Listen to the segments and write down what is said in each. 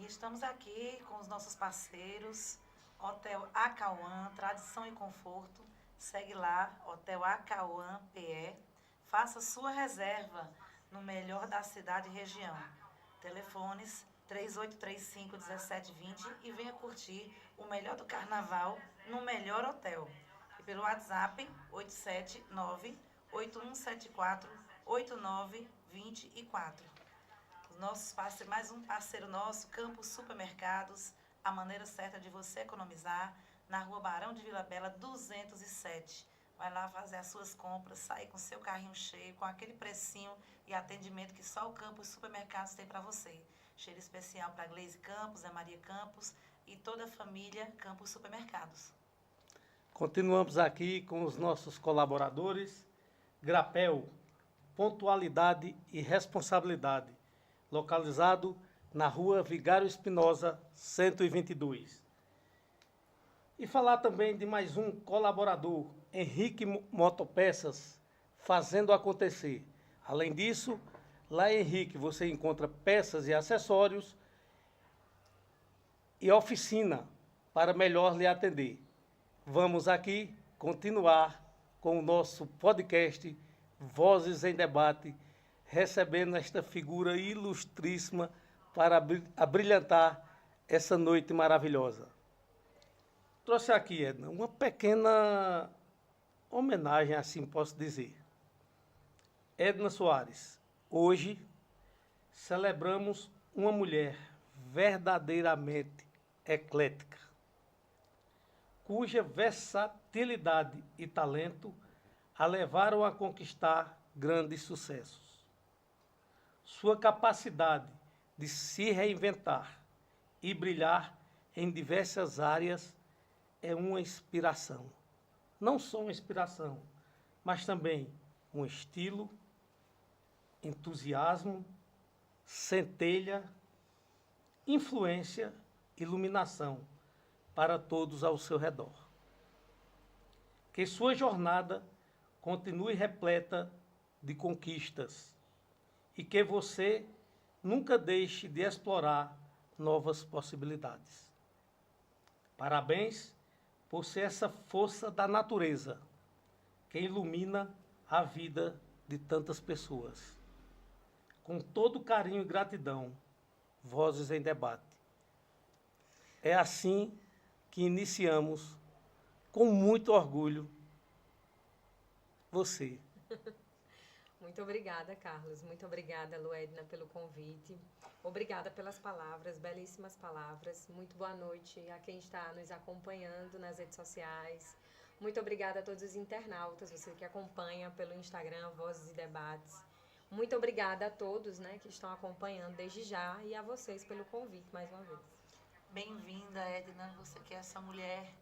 estamos aqui com os nossos parceiros, Hotel Acauã, tradição e conforto. Segue lá, Hotel Acauã PE. Faça sua reserva no melhor da cidade e região. Telefones 3835-1720 e venha curtir o melhor do carnaval no melhor hotel. E pelo WhatsApp 879-8174-8924. Os nossos parceiros, mais um parceiro nosso, Campos Supermercados, a maneira certa de você economizar, na Rua Barão de Vila Bela 207. Vai lá fazer as suas compras, sair com seu carrinho cheio, com aquele precinho e atendimento que só o Campos Supermercados tem para você. Cheiro especial para Gleise Campos, a Maria Campos e toda a família Campos Supermercados. Continuamos aqui com os nossos colaboradores. Grapel, pontualidade e responsabilidade, localizado na Rua Vigário Espinosa, 122. E falar também de mais um colaborador, Henrique Motopeças, fazendo acontecer. Além disso, lá em Henrique você encontra peças e acessórios e oficina para melhor lhe atender. Vamos aqui continuar com o nosso podcast Vozes em Debate, recebendo esta figura ilustríssima para abrilhantar essa noite maravilhosa. Trouxe aqui, Edna, uma pequena homenagem, assim posso dizer. Edna Soares, hoje celebramos uma mulher verdadeiramente eclética, cuja versatilidade e talento a levaram a conquistar grandes sucessos. Sua capacidade de se reinventar e brilhar em diversas áreas é uma inspiração. Não só uma inspiração, mas também um estilo, entusiasmo, centelha, influência, iluminação para todos ao seu redor. Que sua jornada continue repleta de conquistas e que você nunca deixe de explorar novas possibilidades. Parabéns por ser essa força da natureza que ilumina a vida de tantas pessoas. Com todo carinho e gratidão, Vozes em Debate. É assim que iniciamos, com muito orgulho, você. Muito obrigada, Carlos. Muito obrigada, Luedna, pelo convite. Obrigada pelas palavras, belíssimas palavras. Muito boa noite a quem está nos acompanhando nas redes sociais. Muito obrigada a todos os internautas, você que acompanha pelo Instagram, Vozes e Debates. Muito obrigada a todos, né, que estão acompanhando desde já e a vocês pelo convite mais uma vez. Bem-vinda, Edna, você que é essa mulher,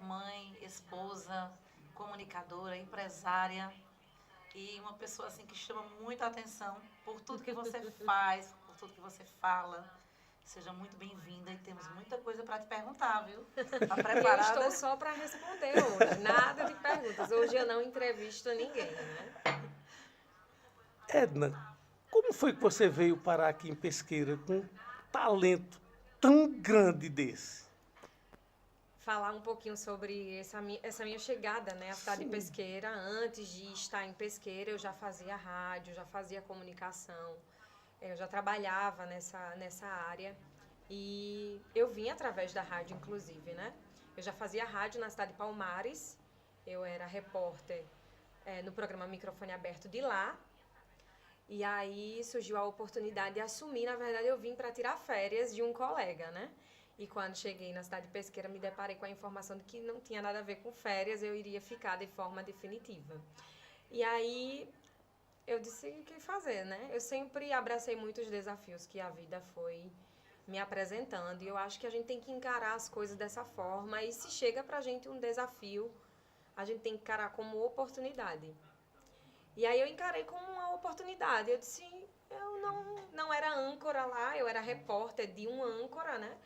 mãe, esposa, comunicadora, empresária e uma pessoa assim que chama muita atenção por tudo que você faz, por tudo que você fala. Seja muito bem-vinda e temos muita coisa para te perguntar, viu? Tá preparada? Eu estou só para responder hoje, nada de perguntas. Hoje eu não entrevisto ninguém, né? Edna, como foi que você veio parar aqui em Pesqueira com um talento tão grande desse? Falar um pouquinho sobre essa minha chegada, né, à cidade de Pesqueira. Antes de estar em Pesqueira, eu já fazia rádio, já fazia comunicação, eu já trabalhava nessa área e eu vim através da rádio, inclusive, né? Eu já fazia rádio na cidade de Palmares, eu era repórter no programa Microfone Aberto de lá. E aí surgiu a oportunidade de assumir. Na verdade, eu vim para tirar férias de um colega, né? E quando cheguei na cidade de Pesqueira, me deparei com a informação de que não tinha nada a ver com férias, eu iria ficar de forma definitiva. E aí eu disse o que fazer, né? Eu sempre abracei muitos desafios que a vida foi me apresentando. E eu acho que a gente tem que encarar as coisas dessa forma. E se chega pra gente um desafio, a gente tem que encarar como oportunidade. E aí eu encarei como uma oportunidade. Eu disse, eu não era âncora lá, eu era repórter de um âncora, né?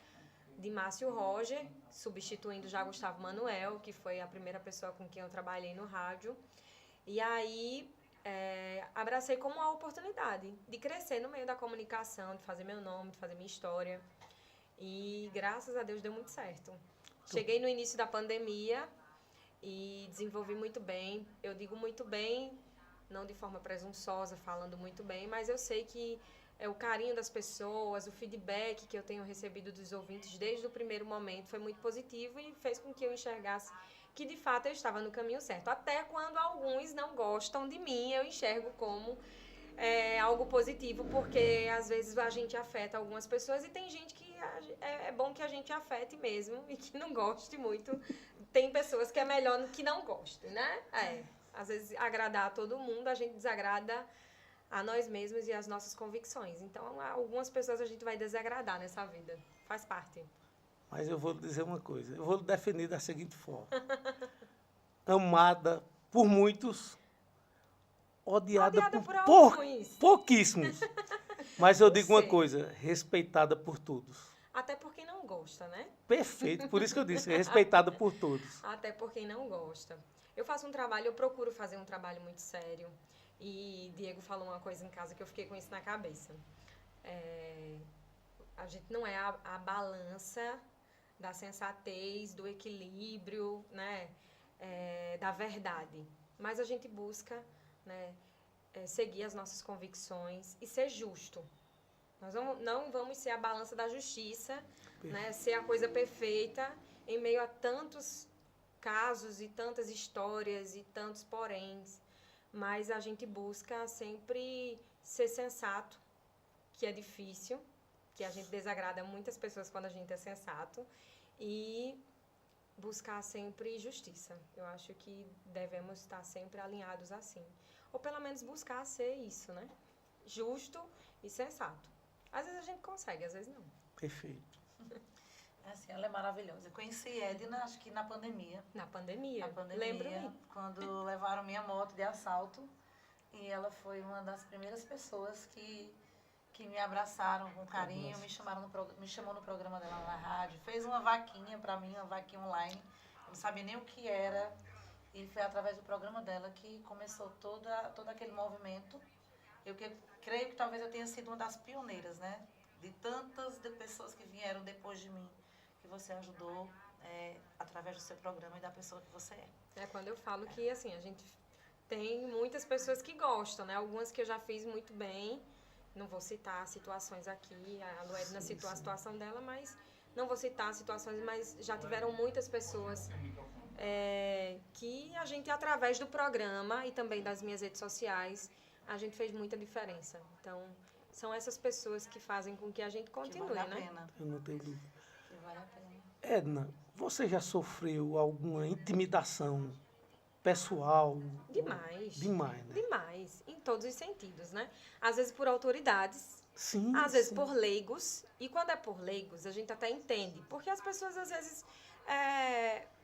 De Márcio Roger, substituindo já Gustavo Manuel, que foi a primeira pessoa com quem eu trabalhei no rádio. E aí abracei como uma oportunidade de crescer no meio da comunicação, de fazer meu nome, de fazer minha história. E graças a Deus deu muito certo. Cheguei no início da pandemia e desenvolvi muito bem. Eu digo muito bem, não de forma presunçosa, falando muito bem, mas eu sei que o carinho das pessoas, o feedback que eu tenho recebido dos ouvintes desde o primeiro momento foi muito positivo e fez com que eu enxergasse que de fato eu estava no caminho certo. Até quando alguns não gostam de mim, eu enxergo como algo positivo, porque às vezes a gente afeta algumas pessoas e tem gente que é bom que a gente afete mesmo e que não goste muito. Tem pessoas que é melhor que não gostem, né? Às vezes agradar a todo mundo, a gente desagrada a nós mesmos e as nossas convicções. Então, algumas pessoas a gente vai desagradar nessa vida. Faz parte. Mas eu vou lhe dizer uma coisa. Eu vou lhe definir da seguinte forma. Amada por muitos, odiada por pouquíssimos. Mas eu digo uma coisa, respeitada por todos. Até por quem não gosta, né? Perfeito, por isso que eu disse, respeitada por todos. Até por quem não gosta. Eu faço um trabalho, eu procuro fazer um trabalho muito sério. E Diego falou uma coisa em casa que eu fiquei com isso na cabeça. A gente não é a balança da sensatez, do equilíbrio, né? Da verdade. Mas a gente busca, né, seguir as nossas convicções e ser justo. Nós não vamos ser a balança da justiça, né, ser a coisa perfeita em meio a tantos casos e tantas histórias e tantos poréns. Mas a gente busca sempre ser sensato, que é difícil, que a gente desagrada muitas pessoas quando a gente é sensato, e buscar sempre justiça. Eu acho que devemos estar sempre alinhados assim. Ou pelo menos buscar ser isso, né? Justo e sensato. Às vezes a gente consegue, às vezes não. Perfeito. Assim, ela é maravilhosa. Eu conheci Edna, acho que na pandemia. Na pandemia. Lembro-me. Quando levaram minha moto de assalto. E ela foi uma das primeiras pessoas que me abraçaram com carinho, me chamou no programa dela na rádio, fez uma vaquinha para mim, uma vaquinha online. Eu não sabia nem o que era. E foi através do programa dela que começou todo aquele movimento. Eu creio que talvez eu tenha sido uma das pioneiras, né? De tantas pessoas que vieram depois de mim, que você ajudou através do seu programa e da pessoa que você é. É quando eu falo que, assim, a gente tem muitas pessoas que gostam, né? Algumas que eu já fiz muito bem. Não vou citar situações aqui, a Luedna citou a situação dela, mas não vou citar situações, mas já tiveram muitas pessoas que a gente, através do programa e também das minhas redes sociais, a gente fez muita diferença. Então, são essas pessoas que fazem com que a gente continue, vale a né? Pena. Eu não tenho dúvida. Que vale a pena. Edna, você já sofreu alguma intimidação pessoal? Demais. Demais, né? Demais, em todos os sentidos, né? Às vezes por autoridades, Sim. às vezes por leigos, e quando é por leigos, a gente até entende, porque as pessoas às vezes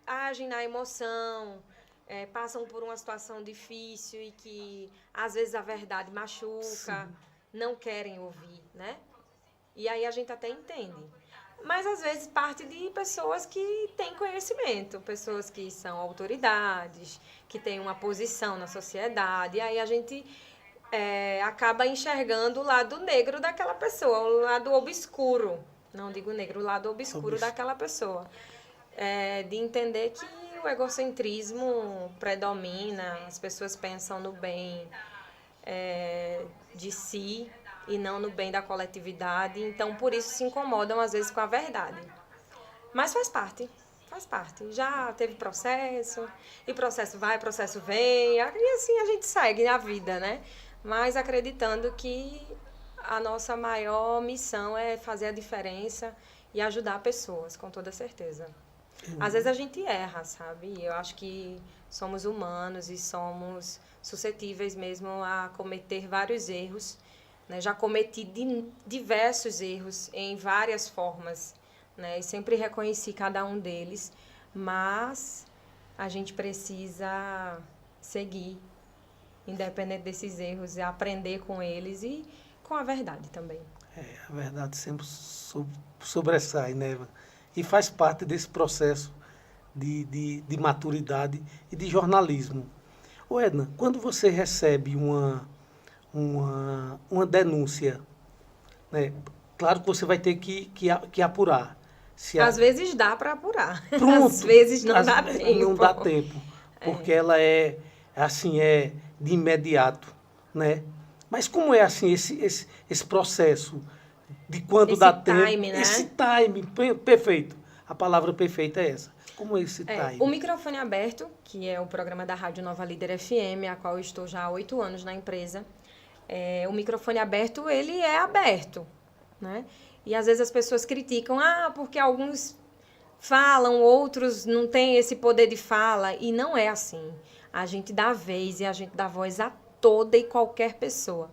agem na emoção, passam por uma situação difícil e que às vezes a verdade machuca, não querem ouvir, né? E aí a gente até entende. Mas às vezes parte de pessoas que têm conhecimento, pessoas que são autoridades, que têm uma posição na sociedade, e aí a gente acaba enxergando o lado negro daquela pessoa, o lado obscuro, não digo negro, o lado obscuro daquela pessoa. De entender que o egocentrismo predomina, as pessoas pensam no bem de si e não no bem da coletividade, então por isso se incomodam às vezes com a verdade. Mas faz parte. Já teve processo, e processo vai, processo vem, e assim a gente segue a vida, né? Mas acreditando que a nossa maior missão é fazer a diferença e ajudar pessoas, com toda certeza. Às vezes a gente erra, sabe? Eu acho que somos humanos e somos suscetíveis mesmo a cometer vários erros, né? Já cometi diversos erros em várias formas, né? E sempre reconheci cada um deles, mas a gente precisa seguir, independente desses erros, e aprender com eles e com a verdade também. A verdade sempre sobressai, né? E faz parte desse processo de maturidade e de jornalismo. Ô Edna, quando você recebe uma denúncia, né? Claro que você vai ter que apurar. Às vezes dá para apurar. Pronto, Às vezes não dá tempo. Não dá tempo, porque ela é de imediato, né? Mas como é assim esse processo de quando Esse dá time, tempo? né? Esse time, perfeito. A palavra perfeita é essa. Como é esse time? O Microfone Aberto, que é o programa da Rádio Nova Líder FM, a qual eu estou já há 8 anos na empresa. O microfone aberto, ele é aberto, né? E às vezes as pessoas criticam, porque alguns falam, outros não têm esse poder de fala. E não é assim. A gente dá vez e a gente dá voz a toda e qualquer pessoa.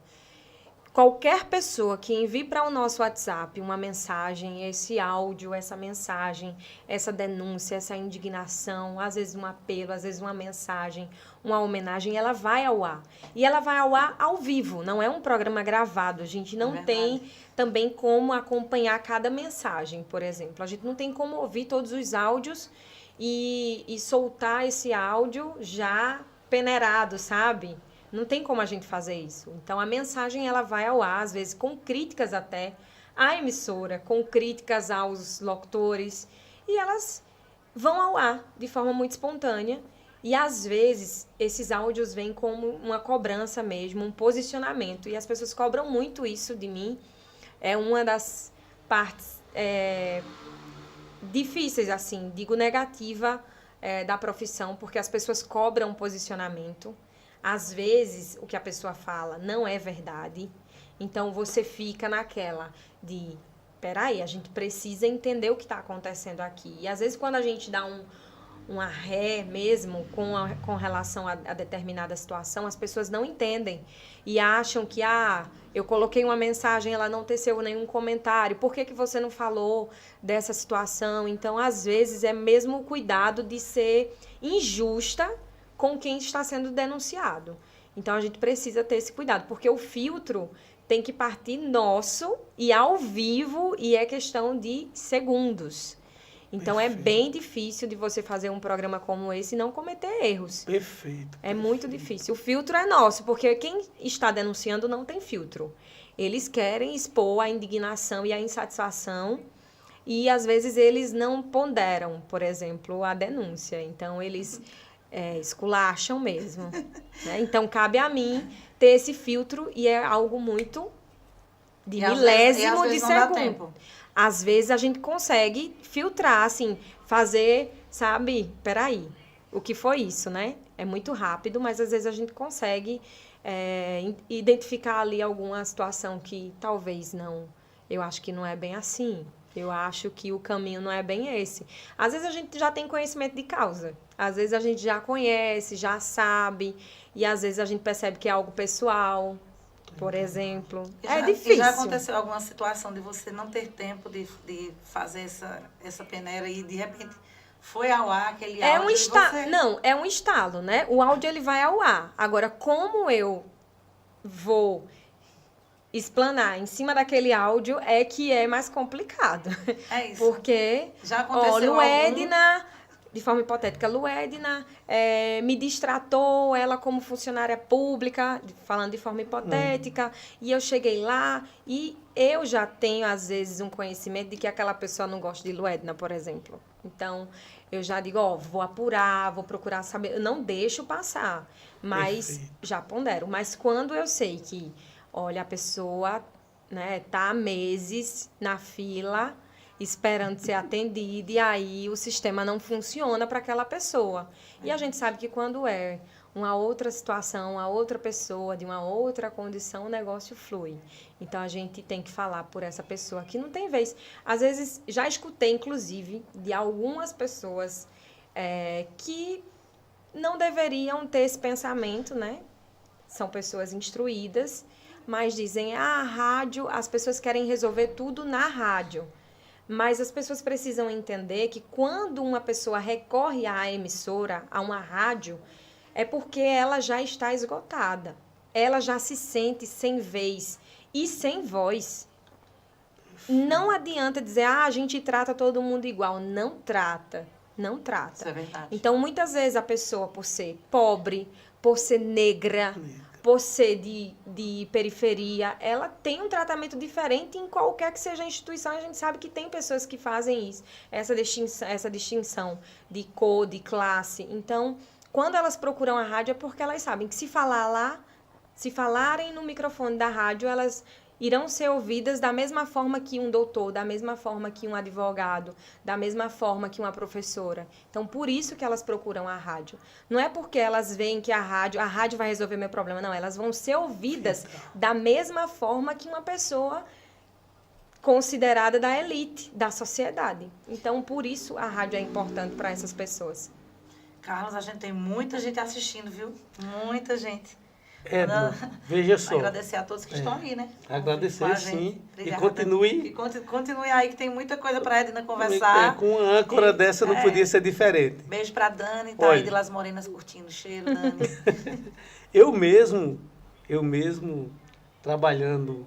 Qualquer pessoa que envie para o nosso WhatsApp uma mensagem, esse áudio, essa mensagem, essa denúncia, essa indignação, às vezes um apelo, às vezes uma mensagem, uma homenagem, ela vai ao ar. E ela vai ao ar ao vivo, não é um programa gravado. A gente não tem também como acompanhar cada mensagem, por exemplo. A gente não tem como ouvir todos os áudios e soltar esse áudio já peneirado, sabe? Não tem como a gente fazer isso. Então, a mensagem ela vai ao ar, às vezes com críticas até à emissora, com críticas aos locutores, e elas vão ao ar de forma muito espontânea. E, às vezes, esses áudios vêm como uma cobrança mesmo, um posicionamento. E as pessoas cobram muito isso de mim. É uma das partes difíceis, assim, digo negativa da profissão, porque as pessoas cobram posicionamento. Às vezes, o que a pessoa fala não é verdade. Então, você fica naquela de... Peraí, a gente precisa entender o que está acontecendo aqui. E, às vezes, quando a gente dá uma ré mesmo com relação a determinada situação, as pessoas não entendem. E acham que, eu coloquei uma mensagem, ela não teceu nenhum comentário. Por que você não falou dessa situação? Então, às vezes, é mesmo o cuidado de ser injusta com quem está sendo denunciado. Então, a gente precisa ter esse cuidado, porque o filtro tem que partir nosso e ao vivo, e é questão de segundos. Então, perfeito. É bem difícil de você fazer um programa como esse e não cometer erros. Perfeito. É muito difícil. O filtro é nosso, porque quem está denunciando não tem filtro. Eles querem expor a indignação e a insatisfação, e, às vezes, eles não ponderam, por exemplo, a denúncia. Então, eles... esculacham mesmo. Né? Então, cabe a mim ter esse filtro e é algo muito de milésimo de segundo. Às vezes, a gente consegue filtrar, assim, fazer, sabe? Peraí, o que foi isso, né? É muito rápido, mas às vezes a gente consegue identificar ali alguma situação que talvez não... Eu acho que não é bem assim. Eu acho que o caminho não é bem esse. Às vezes a gente já tem conhecimento de causa. Às vezes a gente já conhece, já sabe. E às vezes a gente percebe que é algo pessoal, por exemplo. É difícil. E já aconteceu alguma situação de você não ter tempo de fazer essa peneira e de repente foi ao ar aquele áudio você... Não, é um estalo, né? O áudio ele vai ao ar. Agora, como eu vou... explanar em cima daquele áudio é que é mais complicado. É isso. Porque, já aconteceu Luedna, de forma hipotética, Luedna me distratou, ela como funcionária pública, falando de forma hipotética, e eu cheguei lá e eu já tenho, às vezes, um conhecimento de que aquela pessoa não gosta de Luedna, por exemplo. Então, eu já digo, vou apurar, vou procurar saber, eu não deixo passar, mas já pondero. Mas quando eu sei que olha, a pessoa, né, tá há meses na fila esperando ser atendida e aí o sistema não funciona para aquela pessoa. E a gente sabe que quando é uma outra situação, uma outra pessoa, de uma outra condição, o negócio flui. Então, a gente tem que falar por essa pessoa que não tem vez. Às vezes, já escutei, inclusive, de algumas pessoas que não deveriam ter esse pensamento, né? São pessoas instruídas, mas dizem, a rádio, as pessoas querem resolver tudo na rádio. Mas as pessoas precisam entender que quando uma pessoa recorre à emissora, a uma rádio, é porque ela já está esgotada. Ela já se sente sem vez e sem voz. Não adianta dizer, a gente trata todo mundo igual. Não trata. Não trata. Isso é verdade. Então, muitas vezes a pessoa, por ser pobre, por ser negra, por ser de periferia, ela tem um tratamento diferente em qualquer que seja a instituição. A gente sabe que tem pessoas que fazem isso, essa distinção de cor, de classe. Então, quando elas procuram a rádio é porque elas sabem que se falarem no microfone da rádio, elas irão ser ouvidas da mesma forma que um doutor, da mesma forma que um advogado, da mesma forma que uma professora. Então, por isso que elas procuram a rádio. Não é porque elas veem que a rádio vai resolver meu problema, não. Elas vão ser ouvidas da mesma forma que uma pessoa considerada da elite, da sociedade. Então, por isso a rádio é importante para essas pessoas. Carlos, a gente tem muita gente assistindo, viu? Muita gente. Edna, veja só. Agradecer a todos que estão aí, né? Agradecer, sim. Obrigada. E continue aí, que tem muita coisa para a Edna conversar. Com uma âncora dessa não podia ser diferente. Beijo para Dani, tá aí de Las Morenas curtindo o cheiro, Dani. Eu mesmo trabalhando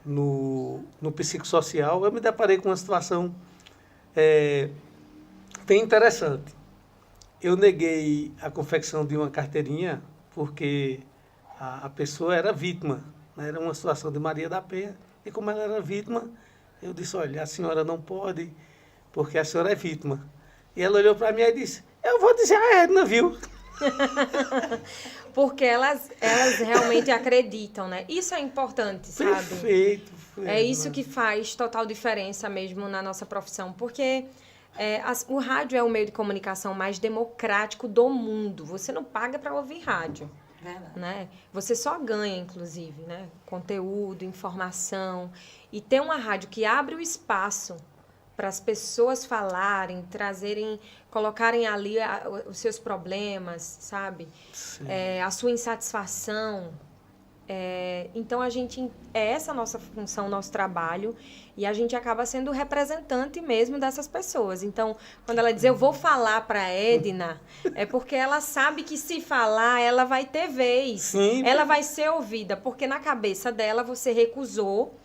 no psicossocial, eu me deparei com uma situação bem interessante. Eu neguei a confecção de uma carteirinha porque a pessoa era vítima, né? Era uma situação de Maria da Penha. E como ela era vítima, eu disse, olha, a senhora não pode, porque a senhora é vítima. E ela olhou para mim e disse, eu vou dizer a Edna, viu? Porque elas realmente acreditam, né? Isso é importante, sabe? Perfeito. É isso que faz total diferença mesmo na nossa profissão, porque o rádio é o meio de comunicação mais democrático do mundo. Você não paga para ouvir rádio. Verdade. Né? Você só ganha, inclusive, né? Conteúdo, informação. E ter uma rádio que abre o espaço para as pessoas falarem, colocarem ali os seus problemas, sabe? A sua insatisfação. Então, essa a nossa função, nosso trabalho, e a gente acaba sendo o representante mesmo dessas pessoas. Então, quando ela diz, eu vou falar para a Edna, é porque ela sabe que se falar, ela vai ter vez. Sim. Ela vai ser ouvida, porque na cabeça dela você recusou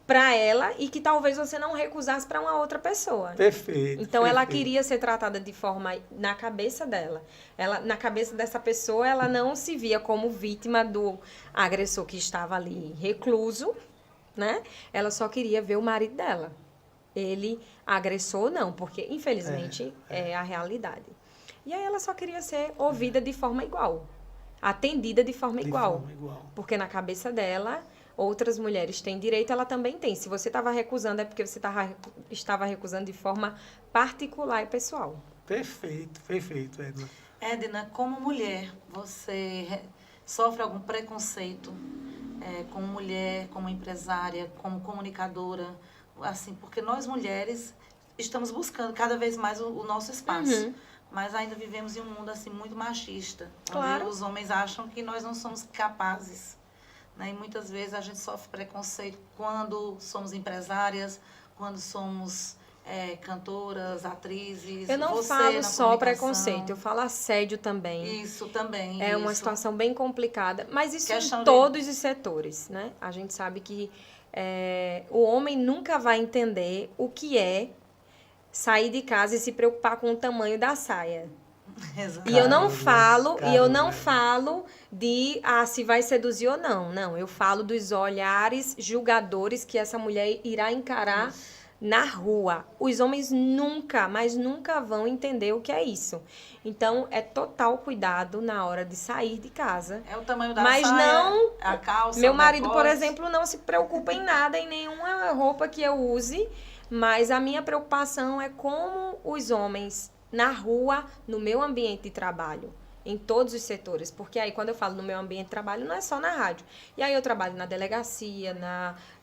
para ela e que talvez você não recusasse para uma outra pessoa. Perfeito. Então, ela queria ser tratada de forma na cabeça dela. Na cabeça dessa pessoa, ela não se via como vítima do agressor que estava ali recluso, né? Ela só queria ver o marido dela. Ele agressor ou não, porque infelizmente é a realidade. E aí ela só queria ser ouvida de forma igual, atendida de forma igual. Porque na cabeça dela, outras mulheres têm direito, ela também tem. Se você estava recusando, é porque você estava recusando de forma particular e pessoal. Perfeito, Edna. Edna, como mulher, você sofre algum preconceito como mulher, como empresária, como comunicadora? Assim, porque nós mulheres estamos buscando cada vez mais o nosso espaço. Uhum. Mas ainda vivemos em um mundo assim muito machista. Claro. Onde os homens acham que nós não somos capazes. Né? E muitas vezes a gente sofre preconceito quando somos empresárias, quando somos cantoras, atrizes. Eu não falo só preconceito, eu falo assédio também. Isso também. É uma situação bem complicada, mas isso Questão em todos os setores, né? A gente sabe que o homem nunca vai entender o que é sair de casa e se preocupar com o tamanho da saia. Exato. E eu não falo de se vai seduzir ou não. Não, eu falo dos olhares julgadores que essa mulher irá encarar na rua. Os homens nunca, mas nunca vão entender o que é isso. Então, é total cuidado na hora de sair de casa. É o tamanho da mas saia, não, a calça, meu o marido, por decote. exemplo, não se preocupa em nada, em nenhuma roupa que eu use, mas a minha preocupação é como os homens na rua, no meu ambiente de trabalho, em todos os setores, porque aí quando eu falo no meu ambiente de trabalho, não é só na rádio. E aí eu trabalho na delegacia,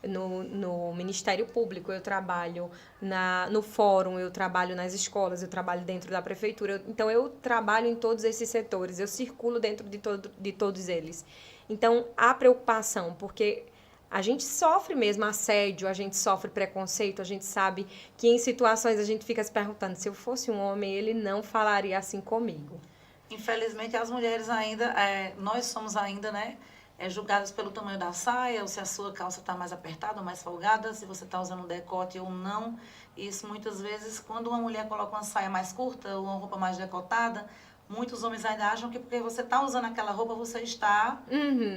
no Ministério Público, eu trabalho no fórum, eu trabalho nas escolas, eu trabalho dentro da prefeitura. Então, eu trabalho em todos esses setores, eu circulo dentro de todos eles. Então, há preocupação, porque a gente sofre mesmo assédio, a gente sofre preconceito, a gente sabe que em situações a gente fica se perguntando, se eu fosse um homem, ele não falaria assim comigo. Infelizmente, as mulheres ainda, nós somos ainda, né, julgadas pelo tamanho da saia, ou se a sua calça está mais apertada ou mais folgada, se você está usando um decote ou não. Isso, muitas vezes, quando uma mulher coloca uma saia mais curta ou uma roupa mais decotada, muitos homens ainda acham que porque você está usando aquela roupa, você está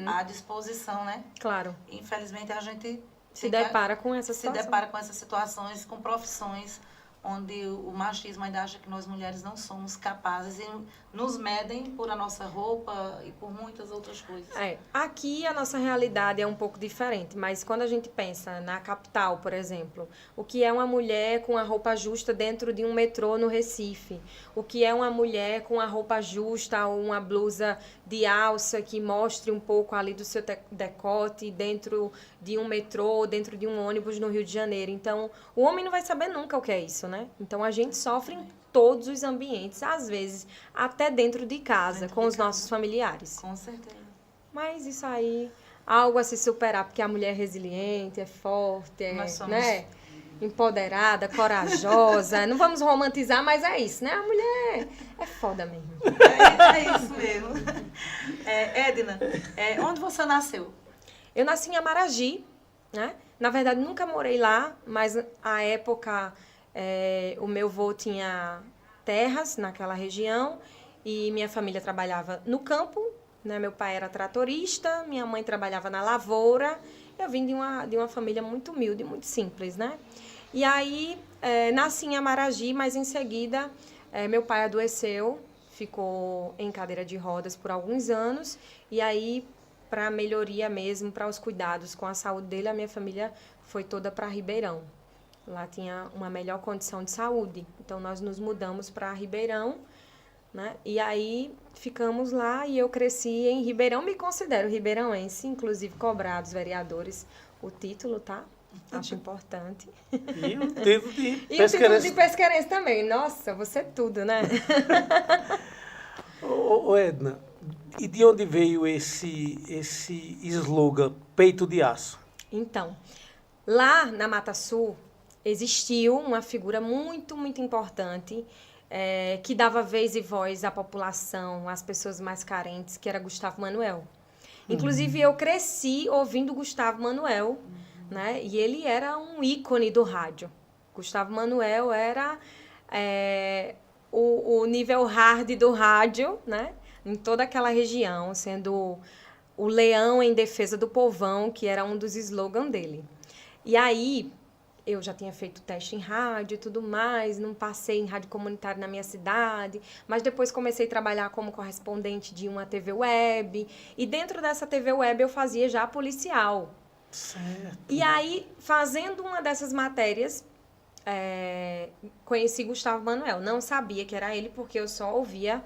à disposição, né? Claro. Infelizmente, a gente se depara com essa se situação. depara com essas situações, com profissões onde o machismo ainda acha que nós mulheres não somos capazes e nos medem por a nossa roupa e por muitas outras coisas. Aqui a nossa realidade é um pouco diferente, mas quando a gente pensa na capital, por exemplo, o que é uma mulher com a roupa justa dentro de um metrô no Recife, o que é uma mulher com a roupa justa ou uma blusa de alça que mostre um pouco ali do seu decote dentro de um metrô, dentro de um ônibus no Rio de Janeiro. Então, o homem não vai saber nunca o que é isso, né? Então, a gente sofre em todos os ambientes, às vezes até dentro de casa, com os nossos familiares. Com certeza. Mas isso aí, algo a se superar, porque a mulher é resiliente, é forte, é, né? Empoderada, corajosa. Não vamos romantizar, mas é isso, né? A mulher é foda mesmo. É isso mesmo. Edna, onde você nasceu? Eu nasci em Amaragi, né? Na verdade, nunca morei lá, mas à época o meu avô tinha terras naquela região e minha família trabalhava no campo, né? Meu pai era tratorista, minha mãe trabalhava na lavoura. Eu vim de uma família muito humilde, muito simples, né? E aí, nasci em Amaragi, mas em seguida, meu pai adoeceu, ficou em cadeira de rodas por alguns anos. E aí, para melhoria mesmo, para os cuidados com a saúde dele, a minha família foi toda para Ribeirão. Lá tinha uma melhor condição de saúde. Então, nós nos mudamos para Ribeirão, né? E aí, ficamos lá e eu cresci em Ribeirão. Me considero ribeirãoense, inclusive cobrar dos vereadores o título, tá? Acho importante. E o título de pesqueirense. E o título de pesqueirense também. Nossa, você é tudo, né? Ô Edna, e de onde veio esse slogan, peito de aço? Então, lá na Mata Sul, existiu uma figura muito, muito importante que dava vez e voz à população, às pessoas mais carentes, que era Gustavo Manuel. Inclusive, eu cresci ouvindo Gustavo Manuel, né? E ele era um ícone do rádio. Gustavo Manuel era o nível hard do rádio, né? Em toda aquela região, sendo o leão em defesa do povão, que era um dos slogans dele. E aí, eu já tinha feito teste em rádio e tudo mais, não passei em rádio comunitária na minha cidade, mas depois comecei a trabalhar como correspondente de uma TV web, e dentro dessa TV web eu fazia já policial. Certo. E aí, fazendo uma dessas matérias, conheci Gustavo Manuel. Não sabia que era ele, porque eu só ouvia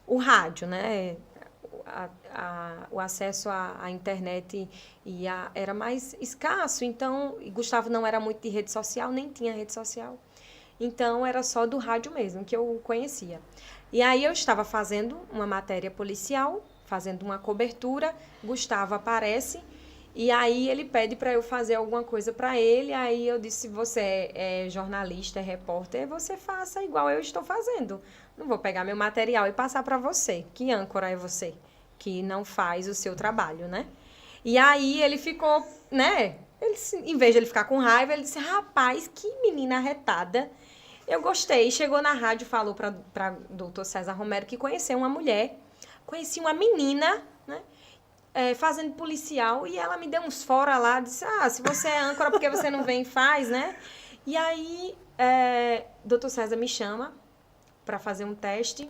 o rádio, né? O acesso à internet era mais escasso, então Gustavo não era muito de rede social, nem tinha rede social. Então, era só do rádio mesmo que eu conhecia. E aí, eu estava fazendo uma matéria policial, fazendo uma cobertura, Gustavo aparece. E aí ele pede para eu fazer alguma coisa para ele, aí eu disse, se você é jornalista, é repórter, você faça igual eu estou fazendo. Não vou pegar meu material e passar para você. Que âncora é você? Que não faz o seu trabalho, né? E aí ele ficou, né? Em vez de ele ficar com raiva, ele disse, rapaz, que menina arretada. Eu gostei. Chegou na rádio, falou para doutor César Romero que conheceu uma mulher, conheci uma menina, né? Fazendo policial, e ela me deu uns fora lá, disse, se você é âncora, por que você não vem e faz, né? E aí, doutor César me chama para fazer um teste.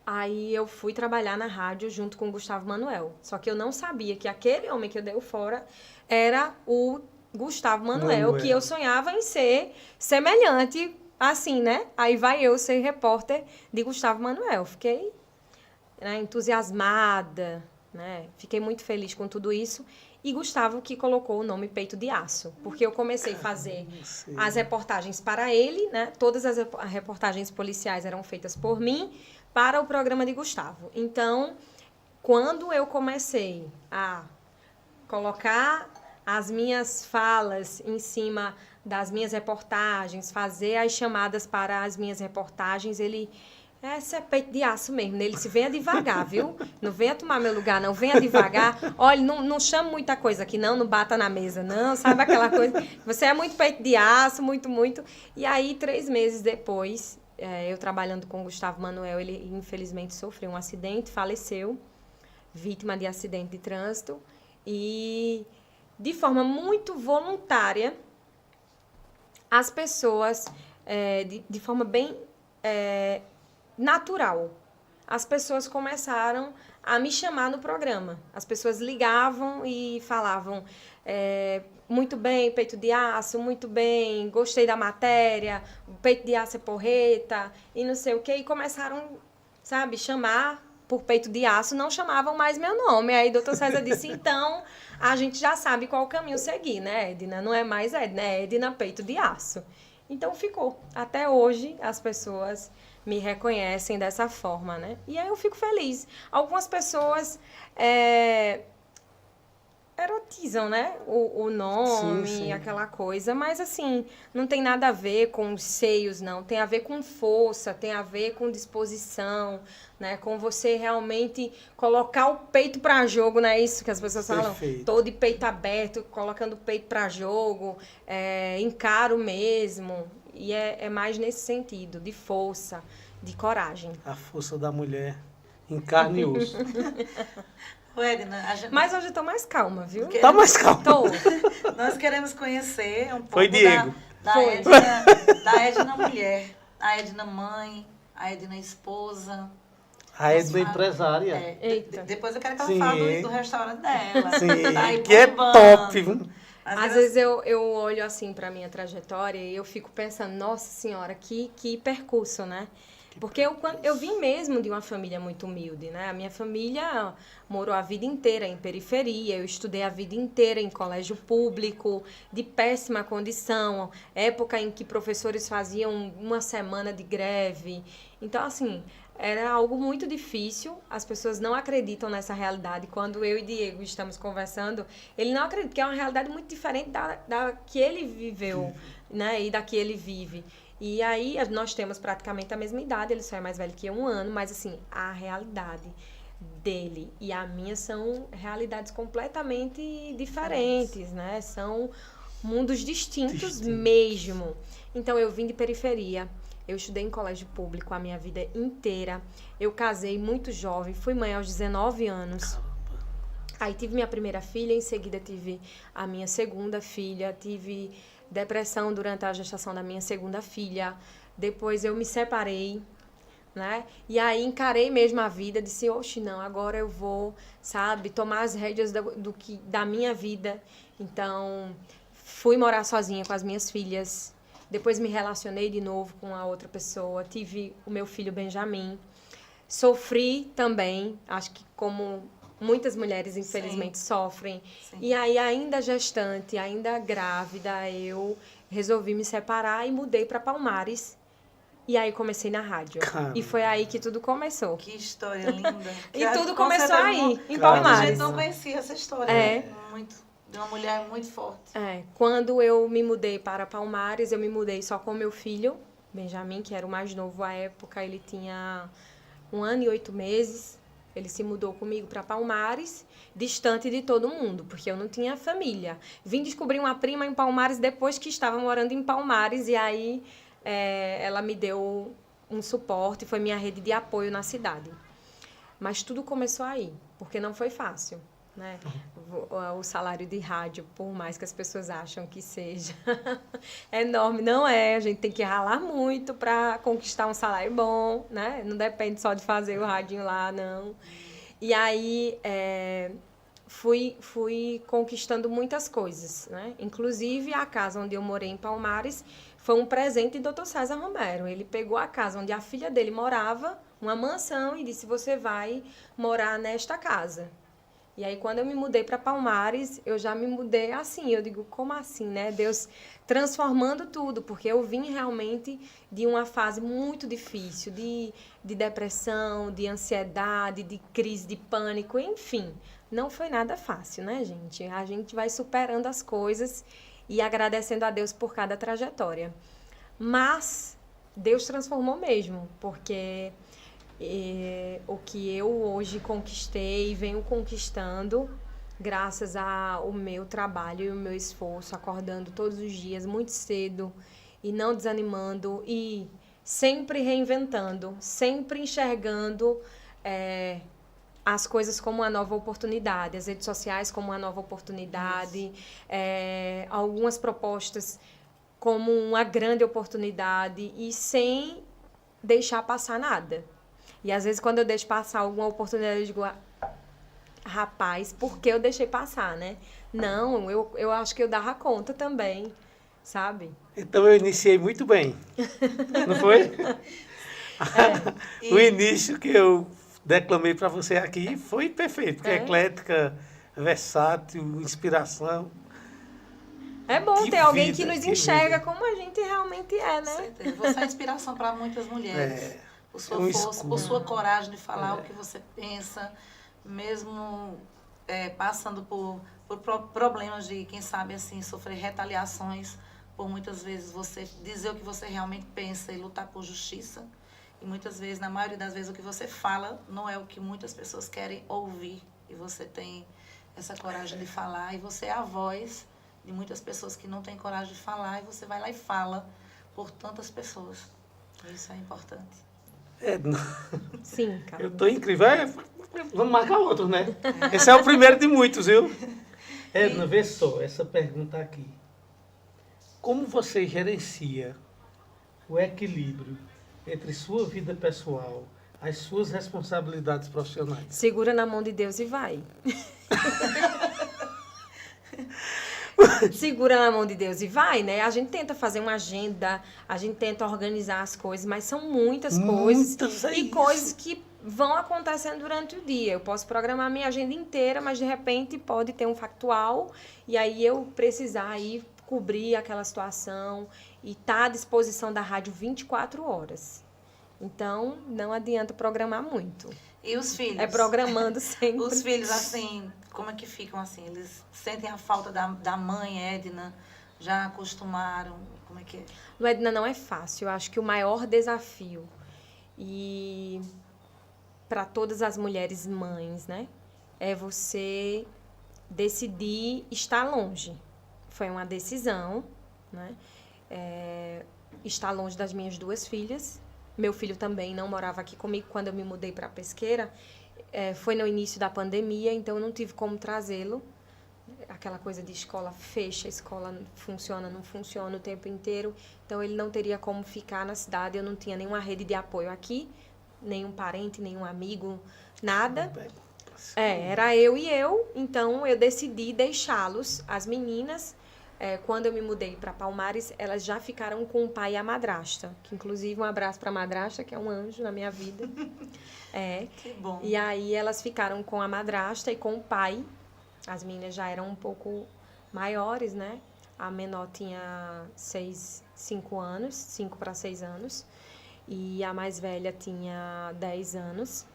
Aí eu fui trabalhar na rádio junto com o Gustavo Manuel. Só que eu não sabia que aquele homem que eu dei o fora era o Gustavo Manuel, que eu sonhava em ser semelhante, assim, né? Aí vai eu ser repórter de Gustavo Manuel. Fiquei, né, entusiasmada, né? Fiquei muito feliz com tudo isso. E Gustavo que colocou o nome Peito de Aço, porque eu comecei a fazer as reportagens para ele, né? Todas as reportagens policiais eram feitas por mim para o programa de Gustavo. Então, quando eu comecei a colocar as minhas falas em cima das minhas reportagens, fazer as chamadas para as minhas reportagens, ele... Esse é peito de aço mesmo, né? Ele se venha devagar, viu? Não venha tomar meu lugar, não. Venha devagar. Olha, não chame muita coisa aqui, não. Não bata na mesa, não. Sabe aquela coisa? Você é muito peito de aço, muito, muito. E aí, 3 meses depois, eu trabalhando com o Gustavo Manuel, ele infelizmente sofreu um acidente, faleceu, vítima de acidente de trânsito. E de forma muito voluntária, as pessoas, de forma bem natural, as pessoas começaram a me chamar no programa. As pessoas ligavam e falavam, muito bem, peito de aço, muito bem, gostei da matéria, peito de aço é porreta, e não sei o quê. E começaram, sabe, chamar por peito de aço, não chamavam mais meu nome. Aí o doutor César disse, então, a gente já sabe qual o caminho seguir, né, Edna? Não é mais Edna, é Edna Peito de Aço. Então ficou. Até hoje, as pessoas me reconhecem dessa forma, né? E aí eu fico feliz. Algumas pessoas erotizam, né? O nome, Sim. aquela coisa, mas assim, não tem nada a ver com os seios, não. Tem a ver com força, tem a ver com disposição, né? Com você realmente colocar o peito para jogo, não é isso que as pessoas falam? Tô de peito aberto, colocando o peito para jogo, encaro mesmo. E é mais nesse sentido, de força, de coragem. A força da mulher em carne e osso. Edna, Mas hoje eu tô mais calma, viu? Tá mais calma. Tô. Nós queremos conhecer um pouco Foi Diego. da Edna mulher, a Edna mãe, a Edna esposa. A Edna empresária. Eita. Depois eu quero que ela fale do restaurante dela. Sim, Tá aí que é bombando. top, viu? Às vezes eu olho assim pra minha trajetória e eu fico pensando, nossa senhora, que percurso, né? Porque eu vim mesmo de uma família muito humilde, né? A minha família morou a vida inteira em periferia, eu estudei a vida inteira em colégio público, de péssima condição, época em que professores faziam uma semana de greve. Então, assim, era algo muito difícil, as pessoas não acreditam nessa realidade. Quando eu e Diego estamos conversando, ele não acredita, que é uma realidade muito diferente da que ele viveu, né? E da que ele vive. E aí, nós temos praticamente a mesma idade, ele só é mais velho que eu 1 ano, mas assim, a realidade dele e a minha são realidades completamente diferentes, né? São mundos distintos mesmo. Então, eu vim de periferia, eu estudei em colégio público a minha vida inteira, eu casei muito jovem, fui mãe aos 19 anos. Aí tive minha primeira filha, em seguida tive a minha segunda filha, tive depressão durante a gestação da minha segunda filha. Depois eu me separei, né? E aí encarei mesmo a vida, disse, oxe, não, agora eu vou, sabe, tomar as rédeas da minha vida. Então, fui morar sozinha com as minhas filhas. Depois me relacionei de novo com a outra pessoa. Tive o meu filho Benjamin. Sofri também, acho que como muitas mulheres, infelizmente, sofrem. Sim. E aí, ainda gestante, ainda grávida, eu resolvi me separar e mudei para Palmares. E aí, comecei na rádio. Caramba. E foi aí que tudo começou. Que história linda. E tudo começou aí, em Palmares. A gente não conhecia essa história. De uma mulher muito forte. Quando eu me mudei para Palmares, eu me mudei só com meu filho, Benjamin, que era o mais novo à época. Ele tinha 1 ano e 8 meses. Ele se mudou comigo para Palmares, distante de todo mundo, porque eu não tinha família. Vim descobrir uma prima em Palmares depois que estava morando em Palmares, e aí ela me deu um suporte, foi minha rede de apoio na cidade. Mas tudo começou aí, porque não foi fácil, né? O salário de rádio, por mais que as pessoas acham que seja enorme, não é. A gente tem que ralar muito para conquistar um salário bom, né? Não depende só de fazer o radinho lá, não. E aí, fui conquistando muitas coisas, né? Inclusive, a casa onde eu morei em Palmares foi um presente do Dr. César Romero. Ele pegou a casa onde a filha dele morava, uma mansão, e disse, você vai morar nesta casa. E aí, quando eu me mudei para Palmares, eu já me mudei assim. Eu digo, como assim, né? Deus transformando tudo, porque eu vim realmente de uma fase muito difícil, de depressão, de ansiedade, de crise de pânico, enfim. Não foi nada fácil, né, gente? A gente vai superando as coisas e agradecendo a Deus por cada trajetória. Mas Deus transformou mesmo, porque o que eu hoje conquistei e venho conquistando graças ao meu trabalho e o meu esforço, acordando todos os dias muito cedo e não desanimando e sempre reinventando, sempre enxergando as coisas como uma nova oportunidade, as redes sociais como uma nova oportunidade, algumas propostas como uma grande oportunidade e sem deixar passar nada. E às vezes quando eu deixo passar alguma oportunidade, eu digo, rapaz, por que eu deixei passar, né? Não, eu acho que eu dava conta também, sabe? Então eu iniciei muito bem, não foi? O início que eu declamei para você aqui foi perfeito, porque é eclética, versátil, inspiração. É bom Que ter alguém vida, que nos que enxerga vida. como a gente realmente é, Com né? certeza. Você é inspiração para muitas mulheres. Por sua um força, por escudo. sua coragem de falar o que você pensa, mesmo passando por problemas de, quem sabe, assim, sofrer retaliações, por muitas vezes você dizer o que você realmente pensa e lutar por justiça. E muitas vezes, na maioria das vezes, o que você fala não é o que muitas pessoas querem ouvir. E você tem essa coragem de falar, e você é a voz de muitas pessoas que não têm coragem de falar, e você vai lá e fala por tantas pessoas. Isso é importante. Sim, cara. Eu estou incrível. Vamos marcar outro, né? Esse é o primeiro de muitos, viu? Edna, vê só essa pergunta aqui. Como você gerencia o equilíbrio entre sua vida pessoal, as suas responsabilidades profissionais? Segura na mão de Deus e vai. Segura na mão de Deus e vai, né? A gente tenta fazer uma agenda, a gente tenta organizar as coisas, mas são muitas coisas e coisas que vão acontecendo durante o dia. Eu posso programar minha agenda inteira, mas de repente pode ter um factual e aí eu precisar ir cobrir aquela situação e estar à disposição da rádio 24 horas. Então, não adianta programar muito. E os filhos? É programando sempre. Os filhos, assim, como é que ficam assim? Eles sentem a falta da mãe, Edna? Já acostumaram? Como é que é? No Edna não é fácil. Eu acho que o maior desafio, e para todas as mulheres mães, né, é você decidir estar longe. Foi uma decisão, né? Estar longe das minhas duas filhas. Meu filho também não morava aqui comigo quando eu me mudei para Pesqueira. Foi no início da pandemia, então eu não tive como trazê-lo. Aquela coisa de escola fecha, escola funciona, não funciona o tempo inteiro. Então ele não teria como ficar na cidade, eu não tinha nenhuma rede de apoio aqui, nenhum parente, nenhum amigo, nada. Era eu e eu, então eu decidi deixá-los. As meninas, quando eu me mudei para Palmares, elas já ficaram com o pai e a madrasta. Que inclusive um abraço para a madrasta, que é um anjo na minha vida. Que bom. E aí elas ficaram com a madrasta e com o pai. As meninas já eram um pouco maiores, né? A menor tinha 5 anos, 5 para 6 anos. E a mais velha tinha 10 anos.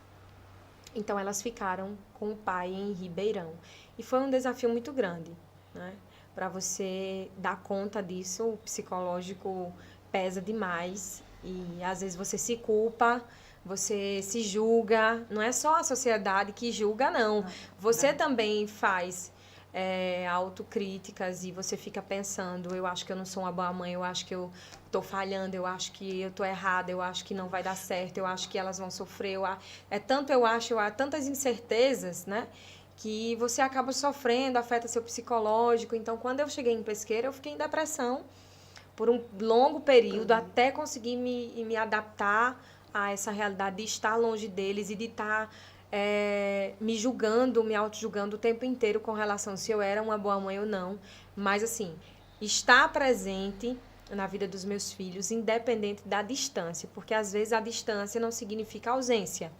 Então, elas ficaram com o pai em Ribeirão. E foi um desafio muito grande, né? Para você dar conta disso, o psicológico pesa demais. E, às vezes, você se culpa, você se julga. Não é só a sociedade que julga, não. Você também faz autocríticas e você fica pensando, eu acho que eu não sou uma boa mãe, eu acho que eu estou falhando, eu acho que eu estou errada, eu acho que não vai dar certo, eu acho que elas vão sofrer. Há tantas incertezas, né? Que você acaba sofrendo, afeta seu psicológico. Então, quando eu cheguei em Pesqueira, eu fiquei em depressão por um longo período, até conseguir me adaptar a essa realidade de estar longe deles e de estar me julgando, me auto-julgando o tempo inteiro com relação se eu era uma boa mãe ou não. Mas, assim, estar presente na vida dos meus filhos, independente da distância, porque às vezes a distância não significa ausência.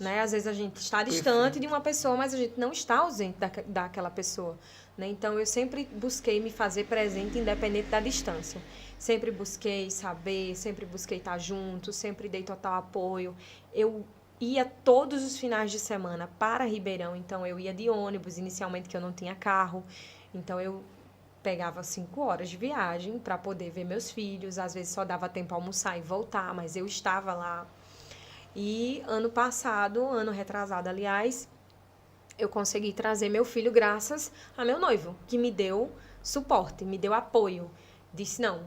Né? Às vezes a gente está distante de uma pessoa, mas a gente não está ausente daquela pessoa. Né? Então, eu sempre busquei me fazer presente, independente da distância. Sempre busquei saber, sempre busquei estar junto, sempre dei total apoio. Eu ia todos os finais de semana para Ribeirão, então eu ia de ônibus, inicialmente que eu não tinha carro. Então, eu pegava 5 horas de viagem para poder ver meus filhos. Às vezes só dava tempo para almoçar e voltar, mas eu estava lá. E ano retrasado, aliás, eu consegui trazer meu filho graças a meu noivo, que me deu suporte, me deu apoio. Disse, não,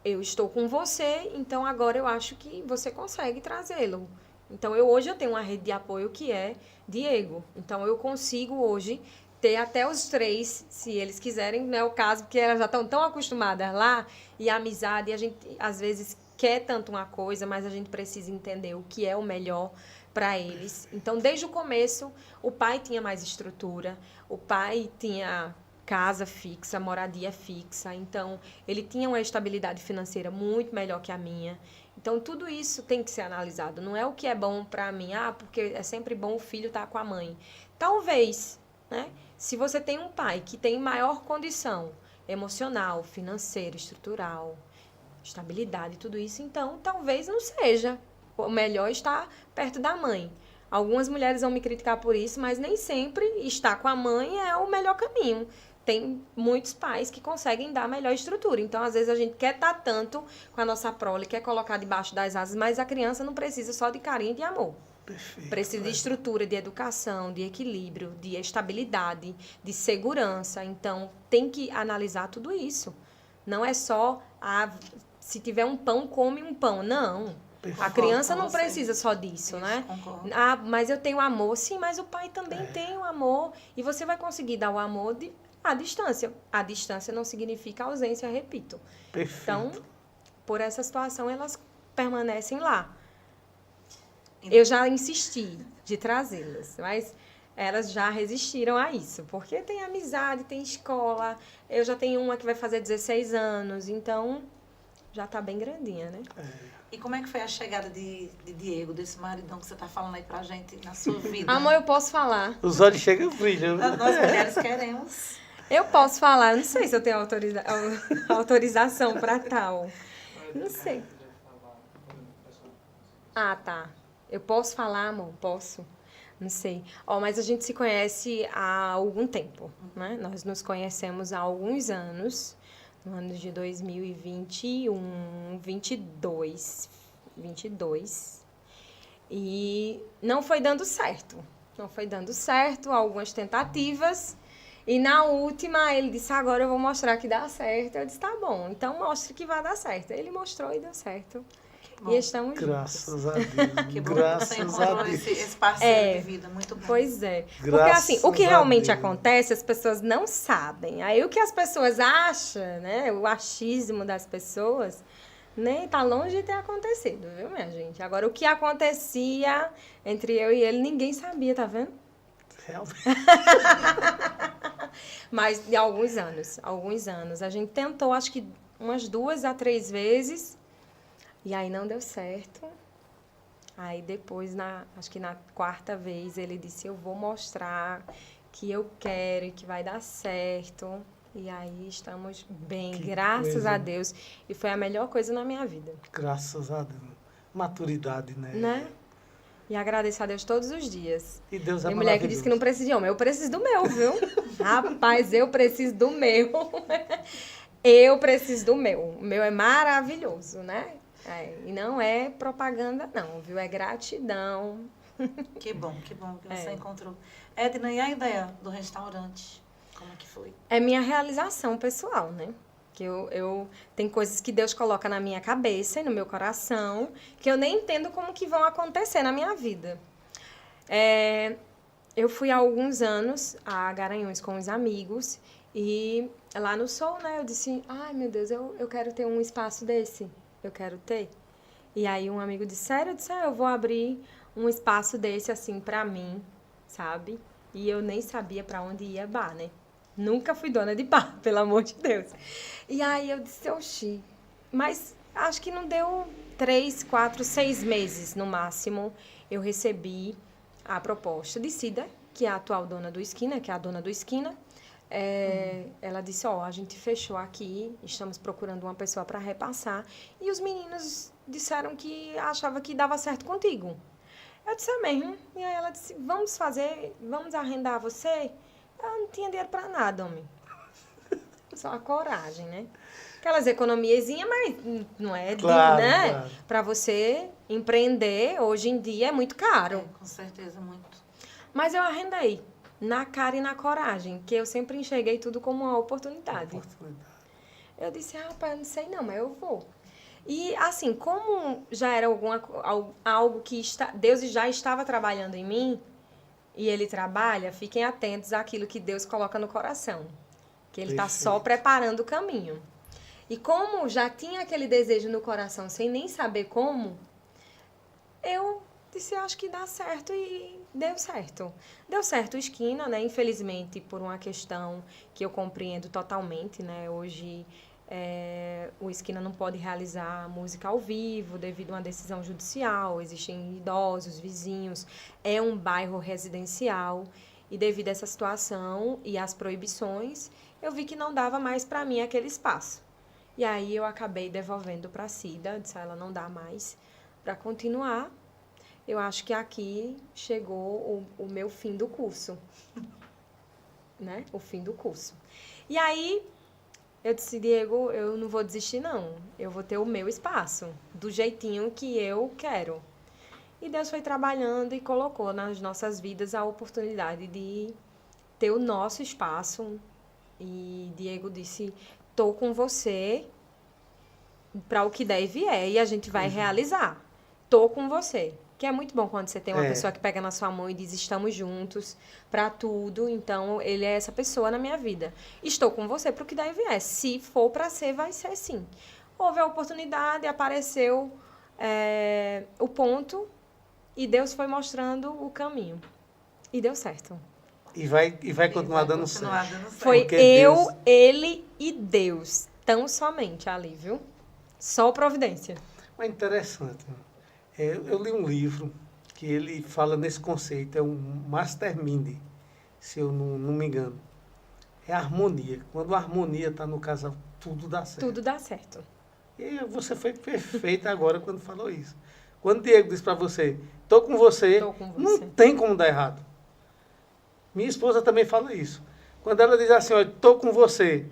eu estou com você, então agora eu acho que você consegue trazê-lo. Então, hoje eu tenho uma rede de apoio que é Diego. Então, eu consigo hoje ter até os 3, se eles quiserem, não é o caso, porque elas já estão tão acostumadas lá, e a amizade, a gente às vezes quer tanto uma coisa, mas a gente precisa entender o que é o melhor para eles. Então, desde o começo, o pai tinha mais estrutura, o pai tinha casa fixa, moradia fixa, então ele tinha uma estabilidade financeira muito melhor que a minha. Então, tudo isso tem que ser analisado. Não é o que é bom para mim, porque é sempre bom o filho estar com a mãe. Talvez, né? Se você tem um pai que tem maior condição emocional, financeira, estrutural, estabilidade, tudo isso, então talvez não seja o melhor estar perto da mãe. Algumas mulheres vão me criticar por isso, mas nem sempre estar com a mãe é o melhor caminho. Tem muitos pais que conseguem dar a melhor estrutura. Então, às vezes, a gente quer estar tanto com a nossa prole, quer colocar debaixo das asas, mas a criança não precisa só de carinho e de amor. Perfeito. Precisa de estrutura, de educação, de equilíbrio, de estabilidade, de segurança. Então, tem que analisar tudo isso. Não é só, se tiver um pão, come um pão. Não. Perfeito. A criança não precisa só disso, né? Concordo. Mas eu tenho amor. Sim, mas o pai também tem o amor. E você vai conseguir dar o amor à distância. A distância não significa ausência, repito. Perfeito. Então, por essa situação, elas permanecem lá. Eu já insisti de trazê-las, mas elas já resistiram a isso. Porque tem amizade, tem escola. Eu já tenho uma que vai fazer 16 anos, então já tá bem grandinha, né? E como é que foi a chegada de Diego, desse maridão que você tá falando aí pra gente na sua vida? Amor, eu posso falar. Os olhos chegam brilham. Nós mulheres queremos. Eu posso falar, não sei se eu tenho autorização para tal. Não sei. Tá. Eu posso falar, amor? Posso? Não sei. Mas a gente se conhece há algum tempo, né? Nós nos conhecemos há alguns anos, no ano de 2021, 22. E não foi dando certo. Não foi dando certo, algumas tentativas. E na última, ele disse, agora eu vou mostrar que dá certo. Eu disse, tá bom, então mostre que vai dar certo. Ele mostrou e deu certo. Bom, e estamos graças juntos. a Deus. Que bom Graças que você a encontrou Deus. esse parceiro de vida, muito bom. Pois é. Porque Graças assim, o que a realmente Deus. acontece, as pessoas não sabem. Aí o que as pessoas acham, né? O achismo das pessoas, nem tá longe de ter acontecido, viu, minha gente? Agora, o que acontecia entre eu e ele, ninguém sabia, tá vendo? Realmente. Mas de alguns anos. A gente tentou, acho que umas 2 a 3 vezes, e aí não deu certo. Aí depois, acho que na 4ª vez, ele disse, eu vou mostrar que eu quero e que vai dar certo. E aí estamos bem, Que graças coisa. a Deus. E foi a melhor coisa na minha vida, Graças a Deus. Maturidade, né? né? E agradeço a Deus todos os dias. E Deus é Tem mulher que diz que não precisa de homem. Eu preciso do meu, viu? Rapaz, eu preciso do meu. Eu preciso do meu. O meu é maravilhoso, né? E não é propaganda, não, viu? É gratidão. Que bom que você encontrou. Edna, e a ideia do restaurante? Como é que foi? É minha realização pessoal, né? Que tem coisas que Deus coloca na minha cabeça e no meu coração que eu nem entendo como que vão acontecer na minha vida. Eu fui há alguns anos a Garanhuns com os amigos e lá no Sol, né? Eu disse, ai meu Deus, eu quero ter um espaço desse. Eu quero ter. E aí um amigo disse, sério? Eu disse, eu vou abrir um espaço desse assim pra mim, sabe? E eu nem sabia pra onde ia bar, né? Nunca fui dona de bar, pelo amor de Deus. E aí eu disse, oxi. Mas acho que não deu 3, 4, 6 meses no máximo. Eu recebi a proposta de Cida, que é a atual dona do Esquina, que é a dona do Esquina. Ela disse, a gente fechou aqui, estamos procurando uma pessoa para repassar. E os meninos disseram que achavam que dava certo contigo. Eu disse, mesmo. E aí ela disse, vamos arrendar você? Eu não tinha dinheiro para nada, homem. Só a coragem, né? Aquelas economiazinhas, mas não é, Claro, né? claro. Para você empreender, hoje em dia é muito caro. Com certeza, muito. Mas eu arrendei. Na cara e na coragem, que eu sempre enxerguei tudo como uma oportunidade. Eu disse, rapaz, eu não sei não, mas eu vou. E, assim, como já era algo que Deus já estava trabalhando em mim, e Ele trabalha, fiquem atentos àquilo que Deus coloca no coração. Que Ele está só preparando o caminho. E como já tinha aquele desejo no coração, sem nem saber como, eu disse, acho que dá certo, e deu certo. Deu certo o Esquina, né? Infelizmente, por uma questão que eu compreendo totalmente, né? Hoje, o Esquina não pode realizar música ao vivo devido a uma decisão judicial. Existem idosos, vizinhos. É um bairro residencial. E devido a essa situação e às proibições, eu vi que não dava mais para mim aquele espaço. E aí eu acabei devolvendo para a Cida, disse, ela não dá mais para continuar. Eu acho que aqui chegou o meu fim do curso. Né? O fim do curso. E aí eu disse, Diego, eu não vou desistir não. Eu vou ter o meu espaço, do jeitinho que eu quero. E Deus foi trabalhando e colocou nas nossas vidas a oportunidade de ter o nosso espaço. E Diego disse, tô com você para o que der e vier, e a gente vai realizar. Tô com você. Que é muito bom quando você tem uma pessoa que pega na sua mão e diz, estamos juntos para tudo. Então, ele é essa pessoa na minha vida. Estou com você para o que der e vier. Se for para ser, vai ser sim. Houve a oportunidade, apareceu o ponto, e Deus foi mostrando o caminho. E deu certo. E vai continuar dando certo. Foi eu, ele e Deus. Tão somente ali, viu? Só providência. Mas interessante. Eu li um livro que ele fala nesse conceito. É um Mastermind, se eu não me engano. É a harmonia. Quando a harmonia está no casal, tudo dá certo. Tudo dá certo. E você foi perfeita agora quando falou isso. Quando o Diego disse para você, tô com você, não tem como dar errado. Minha esposa também fala isso. Quando ela diz assim, olha, tô com você,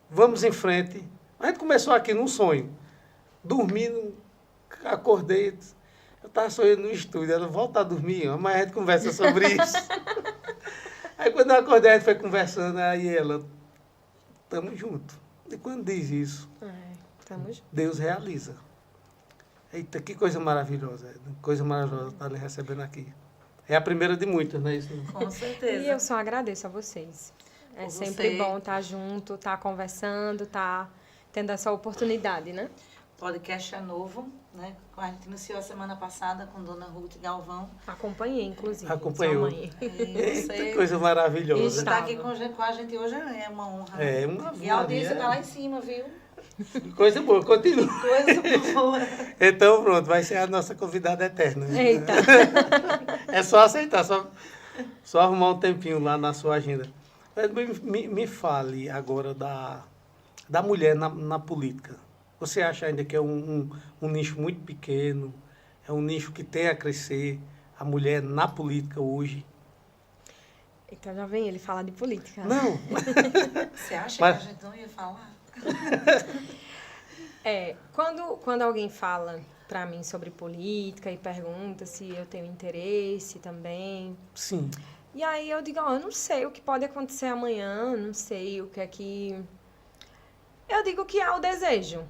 vamos em frente. A gente começou aqui num sonho. Dormindo, acordei, eu estava sonhando no estúdio. Ela, volta a dormir, amanhã a gente conversa sobre isso. Aí quando eu acordei, a gente foi conversando, aí ela, tamo junto. E quando diz isso, tamo junto. Deus realiza. Eita, que coisa maravilhosa. Coisa maravilhosa estar lhe recebendo aqui. É a primeira de muitas, não é isso? Com certeza. E eu só agradeço a vocês. É sempre bom estar junto, estar conversando, estar tendo essa oportunidade, né? O podcast é novo, né? A gente iniciou a semana passada com Dona Ruth Galvão. Acompanhei, inclusive. Acompanhou. Eita, coisa maravilhosa. Você estar aqui com a gente hoje é uma honra. É uma E a audiência está lá em cima, viu? Coisa boa, continua. Coisa boa. Então, pronto, vai ser a nossa convidada eterna. Eita. É só aceitar, só arrumar um tempinho lá na sua agenda. Me fale agora da mulher na política. Você acha ainda que é um nicho muito pequeno? É um nicho que tem a crescer? A mulher na política hoje? Então já vem ele falar de política. Não. Você acha que a gente não ia falar? Quando alguém fala para mim sobre política e pergunta se eu tenho interesse também. Sim. E aí eu digo, eu não sei o que pode acontecer amanhã, não sei o que é que... Eu digo que há o desejo,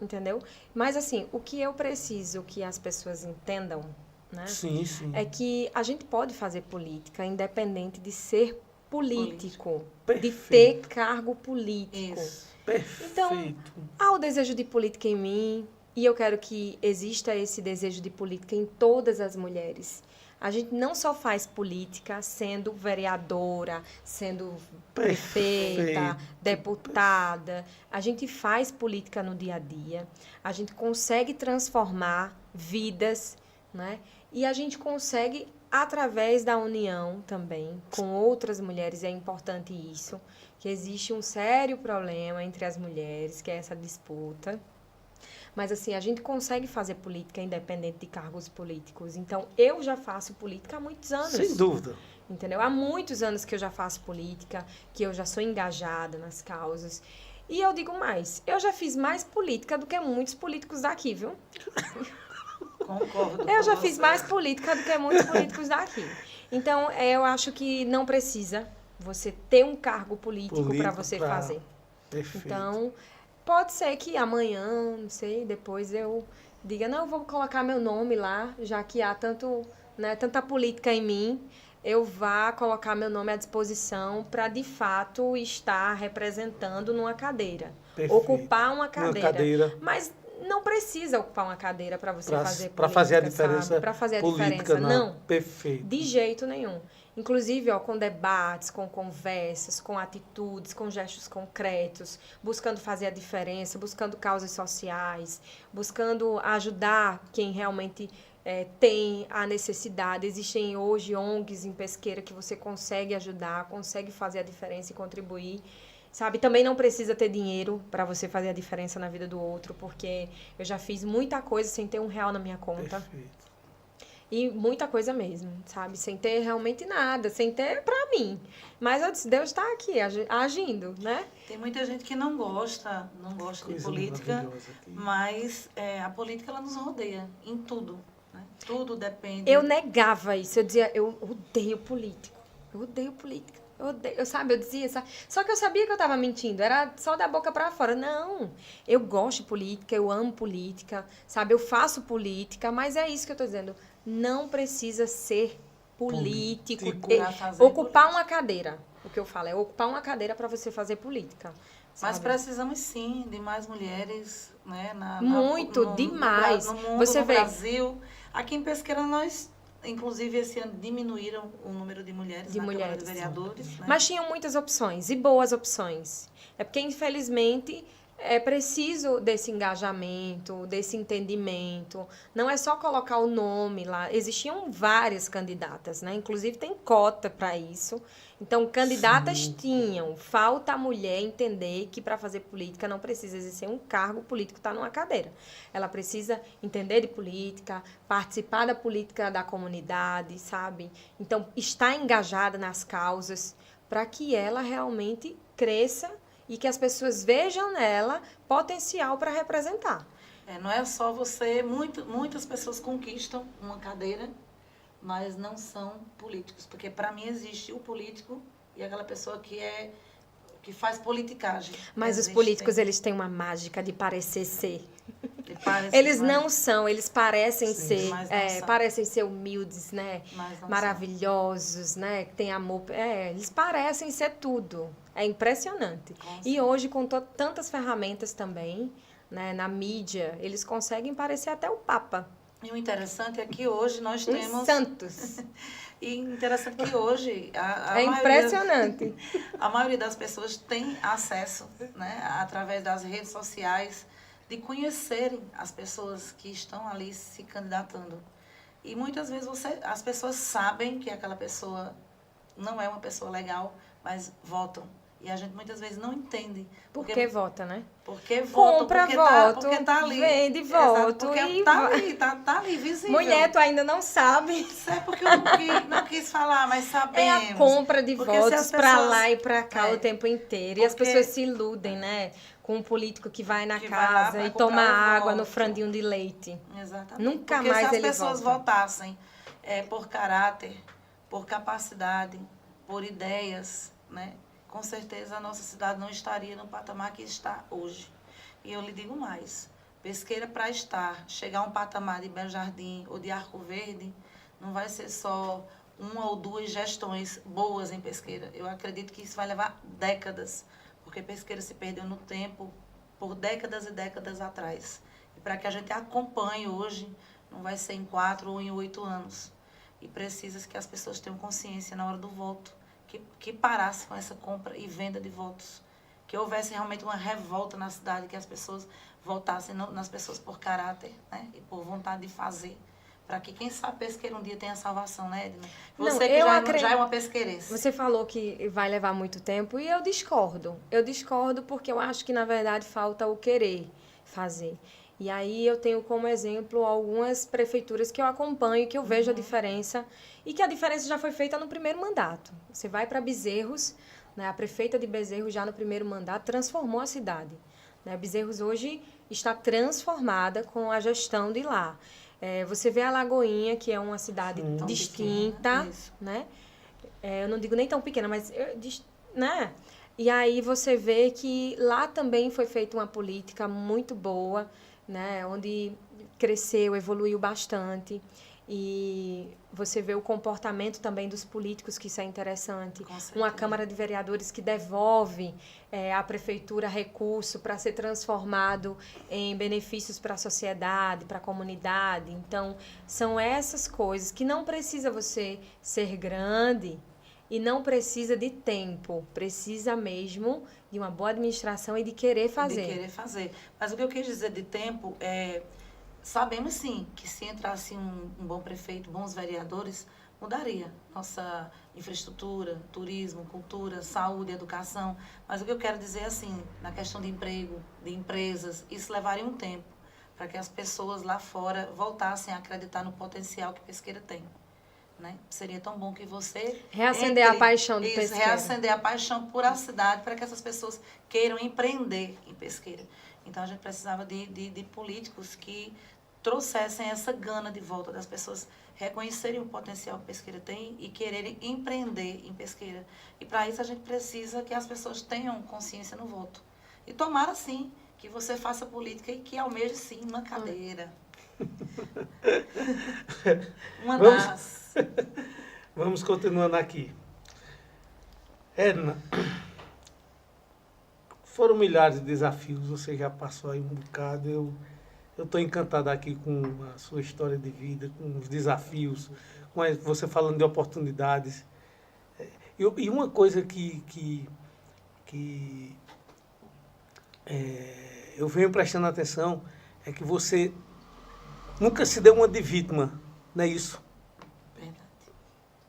entendeu? Mas assim, o que eu preciso que as pessoas entendam, né? Sim, sim. É que a gente pode fazer política independente de ser político. De ter cargo político. Isso. Perfeito. Então, há o desejo de política em mim, e eu quero que exista esse desejo de política em todas as mulheres. A gente não só faz política sendo vereadora, sendo prefeita, deputada. A gente faz política no dia a dia. A gente consegue transformar vidas, né? E a gente consegue, através da união também, com outras mulheres, é importante isso, que existe um sério problema entre as mulheres, que é essa disputa. Mas, assim, a gente consegue fazer política independente de cargos políticos. Então, eu já faço política há muitos anos. Sem dúvida. Entendeu? Há muitos anos que eu já faço política, que eu já sou engajada nas causas. E eu digo mais, eu já fiz mais política do que muitos políticos daqui, viu? Concordo. Eu já fiz mais política do que muitos políticos daqui. Então, eu acho que não precisa você ter um cargo político para você fazer. Perfeito. Então, pode ser que amanhã, não sei, depois eu diga, não, eu vou colocar meu nome lá, já que há tanto, né, tanta política em mim, eu vá colocar meu nome à disposição para, de fato, estar representando numa cadeira. Perfeito. Ocupar uma Uma cadeira. cadeira Mas não precisa ocupar uma cadeira para você fazer para política, fazer a diferença para fazer a política, diferença. Não. Perfeito. De jeito nenhum. Inclusive, ó, com debates, com conversas, com atitudes, com gestos concretos, buscando fazer a diferença, buscando causas sociais, buscando ajudar quem realmente tem a necessidade. Existem hoje ONGs em Pesqueira que você consegue ajudar, consegue fazer a diferença e contribuir. Sabe, também não precisa ter dinheiro para você fazer a diferença na vida do outro, porque eu já fiz muita coisa sem ter R$1 na minha conta. Perfeito. E muita coisa mesmo, sabe? Sem ter realmente nada, sem ter pra mim. Mas eu disse, Deus está aqui, agindo, né? Tem muita gente que não gosta de Coisa política, maravilhosa aqui. mas a política ela nos rodeia em tudo. Né? Tudo depende. Eu negava isso, eu dizia, eu odeio político, eu odeio política. Eu dizia, sabe? Só que eu sabia que eu estava mentindo, era só da boca para fora. Não, eu gosto de política, eu amo política, sabe? Eu faço política, mas é isso que eu estou dizendo. Não precisa ser político, ocupar uma cadeira. O que eu falo é ocupar uma cadeira para você fazer política. Mas sabe? precisamos sim de mais mulheres, né? Muito, demais. No mundo, você no vê. Brasil. Aqui em Pesqueira nós, inclusive esse ano, diminuíram o número de mulheres na Câmara de Vereadores. Né? Mas tinham muitas opções e boas opções. É porque, infelizmente, é preciso desse engajamento, desse entendimento. Não é só colocar o nome lá. Existiam várias candidatas, né? Inclusive tem cota para isso. Então, candidatas tinham. Falta a mulher entender que para fazer política não precisa exercer um cargo político, estar numa cadeira. Ela precisa entender de política, participar da política da comunidade, sabe? Então, estar engajada nas causas para que ela realmente cresça e que as pessoas vejam nela potencial para representar. Não é só você, muitas pessoas conquistam uma cadeira, mas não são políticos. Porque para mim existe o político e aquela pessoa que faz politicagem. Mas os políticos, eles têm uma mágica de parecer ser. Eles não são, eles parecem ser, são. parecem ser humildes, né? Maravilhosos, são. né? Que tem amor. Eles parecem ser tudo. É impressionante. E hoje, com tantas ferramentas também, né, na mídia, eles conseguem parecer até o Papa. E o interessante é que hoje nós temos... santos. E interessante que hoje... Impressionante. A maioria das pessoas tem acesso, né, através das redes sociais, de conhecerem as pessoas que estão ali se candidatando. E muitas vezes as pessoas sabem que aquela pessoa não é uma pessoa legal, mas votam. E a gente muitas vezes não entende. Porque vota, né? Porque vota, compra porque voto, porque tá ali. Vende voto. Porque e tá ali, visível. Mulher, tu ainda não sabe. Isso é porque eu não quis falar, mas sabemos. É a compra de votos para lá e para cá o tempo inteiro. E as pessoas se iludem, né? Com um político que vai na casa e toma água no frandinho de leite. Exatamente. Nunca porque mais se ele as pessoas volta. votassem por caráter, por capacidade, por ideias, né? Com certeza a nossa cidade não estaria no patamar que está hoje. E eu lhe digo mais, Pesqueira para chegar a um patamar de Belo Jardim ou de Arco Verde, não vai ser só uma ou duas gestões boas em Pesqueira. Eu acredito que isso vai levar décadas, porque Pesqueira se perdeu no tempo por décadas e décadas atrás. E para que a gente acompanhe hoje, não vai ser em 4 ou em 8 anos. E precisa que as pessoas tenham consciência na hora do voto, que parasse com essa compra e venda de votos. Que houvesse realmente uma revolta na cidade, que as pessoas votassem nas pessoas por caráter, né? E por vontade de fazer. Para que, quem sabe, Pesqueira um dia tenha salvação, né, Edna? Você que já é uma pesqueirense. Você falou que vai levar muito tempo e eu discordo. Eu discordo porque eu acho que, na verdade, falta o querer fazer. E aí eu tenho como exemplo algumas prefeituras que eu acompanho, que eu vejo a diferença, e que a diferença já foi feita no primeiro mandato. Você vai para Bezerros, né, a prefeita de Bezerros já no primeiro mandato transformou a cidade. Né? Bezerros hoje está transformada com a gestão de lá. Você vê a Lagoinha, que é uma cidade distinta, né? Eu não digo nem tão pequena, mas né? E aí você vê que lá também foi feita uma política muito boa, né? Onde cresceu, evoluiu bastante. E você vê o comportamento também dos políticos, que isso é interessante. Uma Câmara de Vereadores que devolve à prefeitura recurso para ser transformado em benefícios para a sociedade, para a comunidade. Então, são essas coisas que não precisa você ser grande e não precisa de tempo. Precisa mesmo de uma boa administração e de querer fazer. De querer fazer. Mas o que eu quis dizer de tempo é... Sabemos sim que se entrasse um bom prefeito, bons vereadores, mudaria nossa infraestrutura, turismo, cultura, saúde, educação. Mas o que eu quero dizer assim, na questão de emprego, de empresas, isso levaria um tempo para que as pessoas lá fora voltassem a acreditar no potencial que Pesqueira tem. Né? Seria tão bom que você... Reacender a paixão de Pesqueira. Reacender a paixão por a cidade para que essas pessoas queiram empreender em Pesqueira. Então, a gente precisava de políticos que trouxessem essa gana de volta das pessoas reconhecerem o potencial que Pesqueira tem e quererem empreender em Pesqueira. E, para isso, a gente precisa que as pessoas tenham consciência no voto. E tomara, sim, que você faça política e que almeje, sim, uma cadeira. Vamos continuando aqui. Edna, foram milhares de desafios, você já passou aí um bocado. Eu estou encantado aqui com a sua história de vida, com os desafios, com você falando de oportunidades. E uma coisa que eu venho prestando atenção é que você nunca se deu uma de vítima, não é isso? Verdade.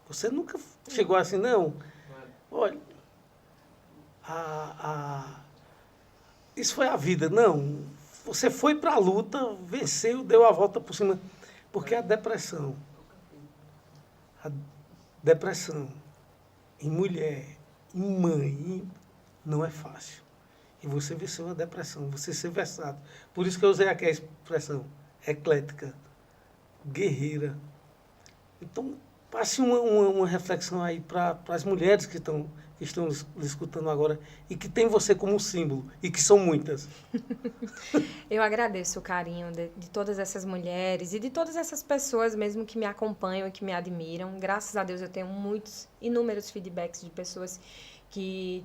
Você nunca chegou assim, não. Olha, isso foi a vida. Não, você foi para a luta, venceu, deu a volta por cima. Porque a depressão em mulher, em mãe, não é fácil. E você venceu a depressão, você ser versátil. Por isso que eu usei aqui a expressão eclética, guerreira. Então, passe uma reflexão aí para as mulheres que estão escutando agora e que tem você como símbolo, e que são muitas. Eu agradeço o carinho de todas essas mulheres e de todas essas pessoas mesmo que me acompanham e que me admiram. Graças a Deus eu tenho inúmeros feedbacks de pessoas que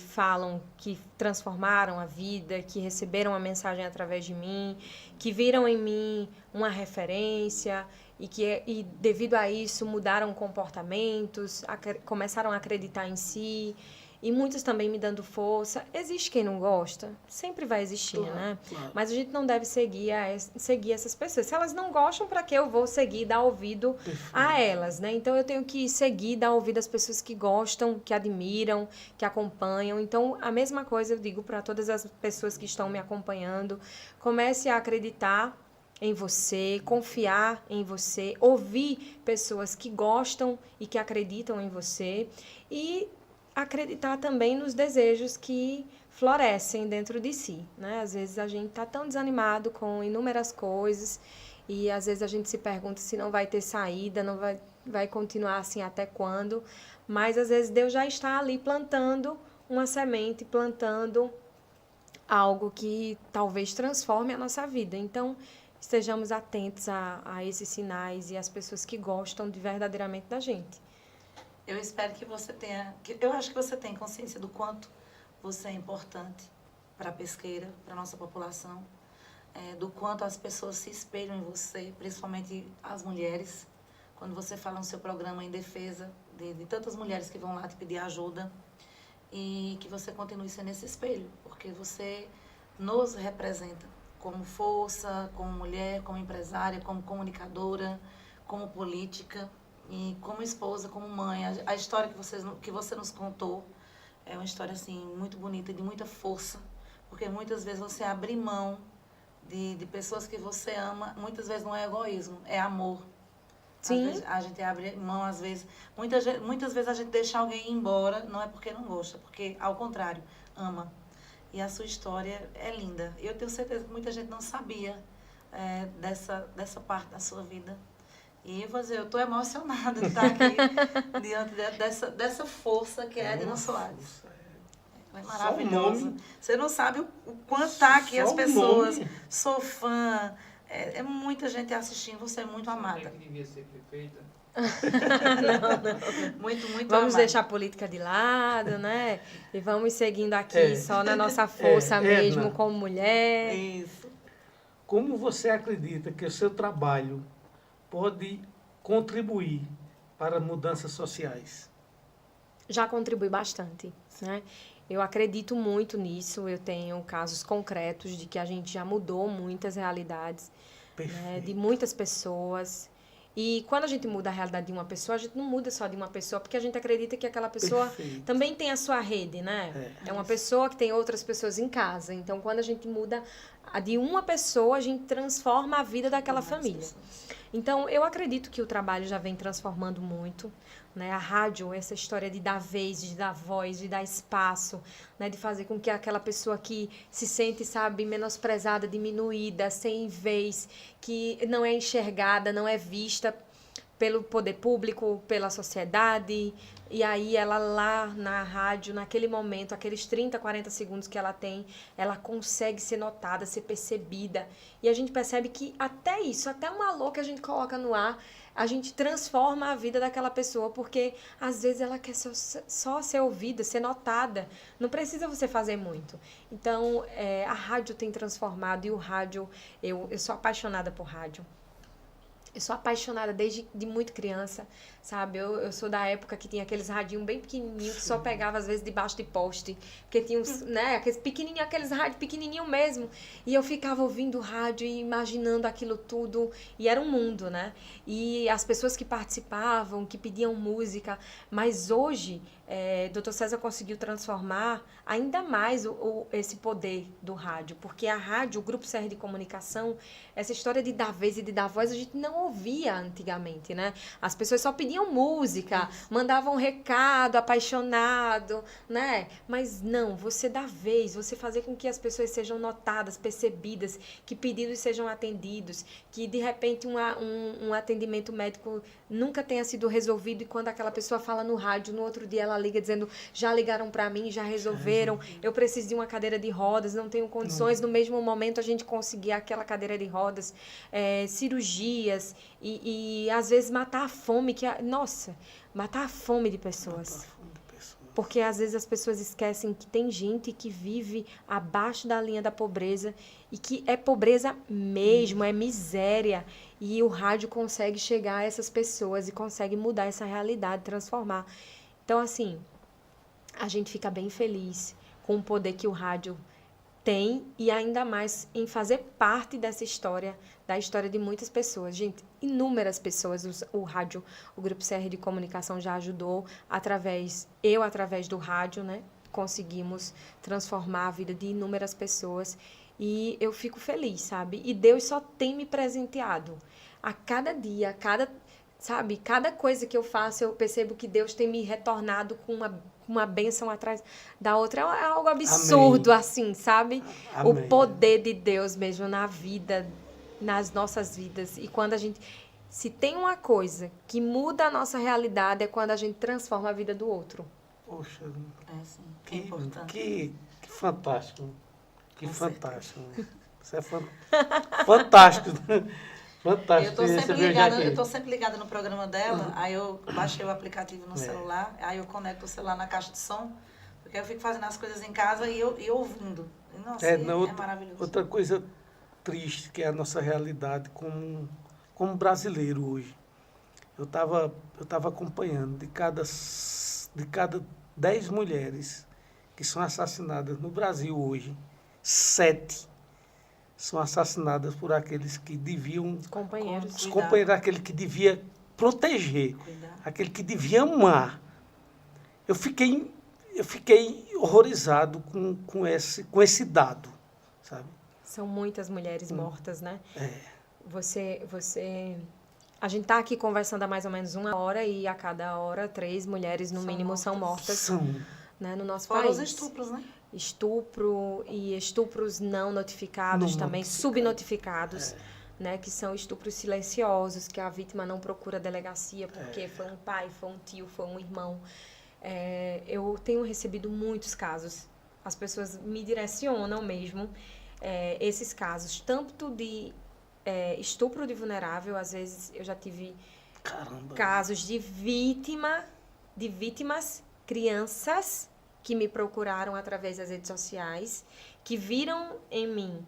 falam que transformaram a vida, que receberam a mensagem através de mim, que viram em mim uma referência e devido a isso mudaram comportamentos, começaram a acreditar em si, e muitos também me dando força. Existe quem não gosta, sempre vai existir, claro, né? Claro. Mas a gente não deve seguir essas pessoas. Se elas não gostam, para que eu vou seguir, dar ouvido a elas, né? Então eu tenho que seguir, dar ouvido às pessoas que gostam, que admiram, que acompanham. Então a mesma coisa eu digo para todas as pessoas que estão me acompanhando: comece a acreditar em você, confiar em você, ouvir pessoas que gostam e que acreditam em você e acreditar também nos desejos que florescem dentro de si, né? Às vezes a gente está tão desanimado com inúmeras coisas e às vezes a gente se pergunta se não vai ter saída, não vai continuar assim até quando, mas às vezes Deus já está ali plantando uma semente, plantando algo que talvez transforme a nossa vida. Então, estejamos atentos a esses sinais e às pessoas que gostam verdadeiramente da gente. Eu espero que você tenha... Eu acho que você tem consciência do quanto você é importante para a Pesqueira, para a nossa população, do quanto as pessoas se espelham em você, principalmente as mulheres, quando você fala no seu programa em defesa de tantas mulheres que vão lá te pedir ajuda, e que você continue sendo esse espelho, porque você nos representa como força, como mulher, como empresária, como comunicadora, como política e como esposa, como mãe. A história que você nos contou é uma história assim muito bonita, de muita força, porque muitas vezes você abre mão de pessoas que você ama, muitas vezes não é egoísmo, é amor. Sim. Às vezes a gente abre mão, às vezes, muitas vezes a gente deixa alguém ir embora, não é porque não gosta, porque ao contrário, ama. E a sua história é linda. Eu tenho certeza que muita gente não sabia dessa parte da sua vida. E eu estou emocionada de estar aqui diante dessa força que é Edna Soares. É Só o maravilhoso. nome. Você não sabe o quanto tá aqui Só as o pessoas. nome. Sou fã. É muita gente assistindo. Você é muito amada. Que devia ser prefeita. Muito, muito Vamos amada. deixar a política de lado, né? E vamos seguindo aqui É. só na nossa força mesmo, Edna. como mulher. Isso. Como você acredita que o seu trabalho pode contribuir para mudanças sociais? Já contribui bastante, né? Eu acredito muito nisso, eu tenho casos concretos de que a gente já mudou muitas realidades, né, Perfeito. de muitas pessoas. E quando a gente muda a realidade de uma pessoa, a gente não muda só de uma pessoa, porque a gente acredita que aquela pessoa Perfeito. também tem a sua rede, né? É uma pessoa que tem outras pessoas em casa. Então, quando a gente muda a de uma pessoa, a gente transforma a vida daquela família. Então, eu acredito que o trabalho já vem transformando muito, né? A rádio, essa história de dar vez, de dar voz, de dar espaço, né? De fazer com que aquela pessoa que se sente, sabe, menosprezada, diminuída, sem vez, que não é enxergada, não é vista pelo poder público, pela sociedade, e aí ela lá na rádio, naquele momento, aqueles 30, 40 segundos que ela tem, ela consegue ser notada, ser percebida. E a gente percebe que até isso, até um alô que a gente coloca no ar, a gente transforma a vida daquela pessoa, porque às vezes ela quer só ser ouvida, ser notada. Não precisa você fazer muito. Então, a rádio tem transformado, e o rádio, eu sou apaixonada por rádio. Eu sou apaixonada desde de muito criança, sabe? Eu sou da época que tinha aqueles radinhos bem pequenininhos, que só pegava às vezes debaixo de poste. Porque tinha uns, né, aqueles pequenininhos, aqueles rádios pequenininhos mesmo. E eu ficava ouvindo o rádio e imaginando aquilo tudo. E era um mundo, né? E as pessoas que participavam, que pediam música. Mas hoje, Dr. César conseguiu transformar ainda mais esse poder do rádio. Porque a rádio, o Grupo CR de Comunicação, essa história de dar vez e de dar voz, a gente não ouvia antigamente, né? As pessoas só pediam música, mandavam um recado apaixonado, né? Mas não, você dá vez, você fazer com que as pessoas sejam notadas, percebidas, que pedidos sejam atendidos, que de repente um atendimento médico nunca tenha sido resolvido, e quando aquela pessoa fala no rádio, no outro dia ela liga dizendo, já ligaram para mim, já resolveram, eu preciso de uma cadeira de rodas, não tenho condições, no mesmo momento a gente conseguir aquela cadeira de rodas, cirurgias, e às vezes matar a fome, nossa, matar a fome de pessoas. Porque às vezes as pessoas esquecem que tem gente que vive abaixo da linha da pobreza, e que é pobreza mesmo, é miséria. E o rádio consegue chegar a essas pessoas e consegue mudar essa realidade, transformar. Então, assim, a gente fica bem feliz com o poder que o rádio tem, e ainda mais em fazer parte dessa história, da história de muitas pessoas. Gente, inúmeras pessoas, o rádio, o Grupo CR de Comunicação já ajudou, através do rádio, né? Conseguimos transformar a vida de inúmeras pessoas, e eu fico feliz, sabe? E Deus só tem me presenteado. A cada dia, cada coisa que eu faço, eu percebo que Deus tem me retornado com uma bênção atrás da outra. É algo absurdo, amém, assim, sabe? Amém. O poder de Deus mesmo na vida, nas nossas vidas. E quando a gente... Se tem uma coisa que muda a nossa realidade, é quando a gente transforma a vida do outro. Poxa, sim, que importante. Que fantástico. Que fantástico. Isso é fantástico. Fantástico. Eu tô sempre ligada no programa dela, aí eu baixei o aplicativo no celular, aí eu conecto o celular na caixa de som, porque eu fico fazendo as coisas em casa e ouvindo. E, nossa, é maravilhoso. Outra coisa triste, que é a nossa realidade como brasileiro hoje. Eu tava acompanhando, de cada 10 mulheres que são assassinadas no Brasil hoje, 7 são assassinadas por aqueles que deviam... Companheiros. Os companheiros, aquele que devia proteger, aquele que devia amar. Eu fiquei horrorizado com esse dado, sabe? São muitas mulheres mortas, né? A gente está aqui conversando há mais ou menos 1 hora, e a cada hora 3 mulheres, no mínimo, são mortas. Né, no nosso país. Fora os estupros, né? Estupro e estupros não notificados também, subnotificados, né, que são estupros silenciosos, que a vítima não procura a delegacia porque foi um pai, foi um tio, foi um irmão. Eu tenho recebido muitos casos as pessoas me direcionam mesmo esses casos, tanto de estupro de vulnerável, às vezes eu já tive casos de vítimas, crianças que me procuraram através das redes sociais, que viram em mim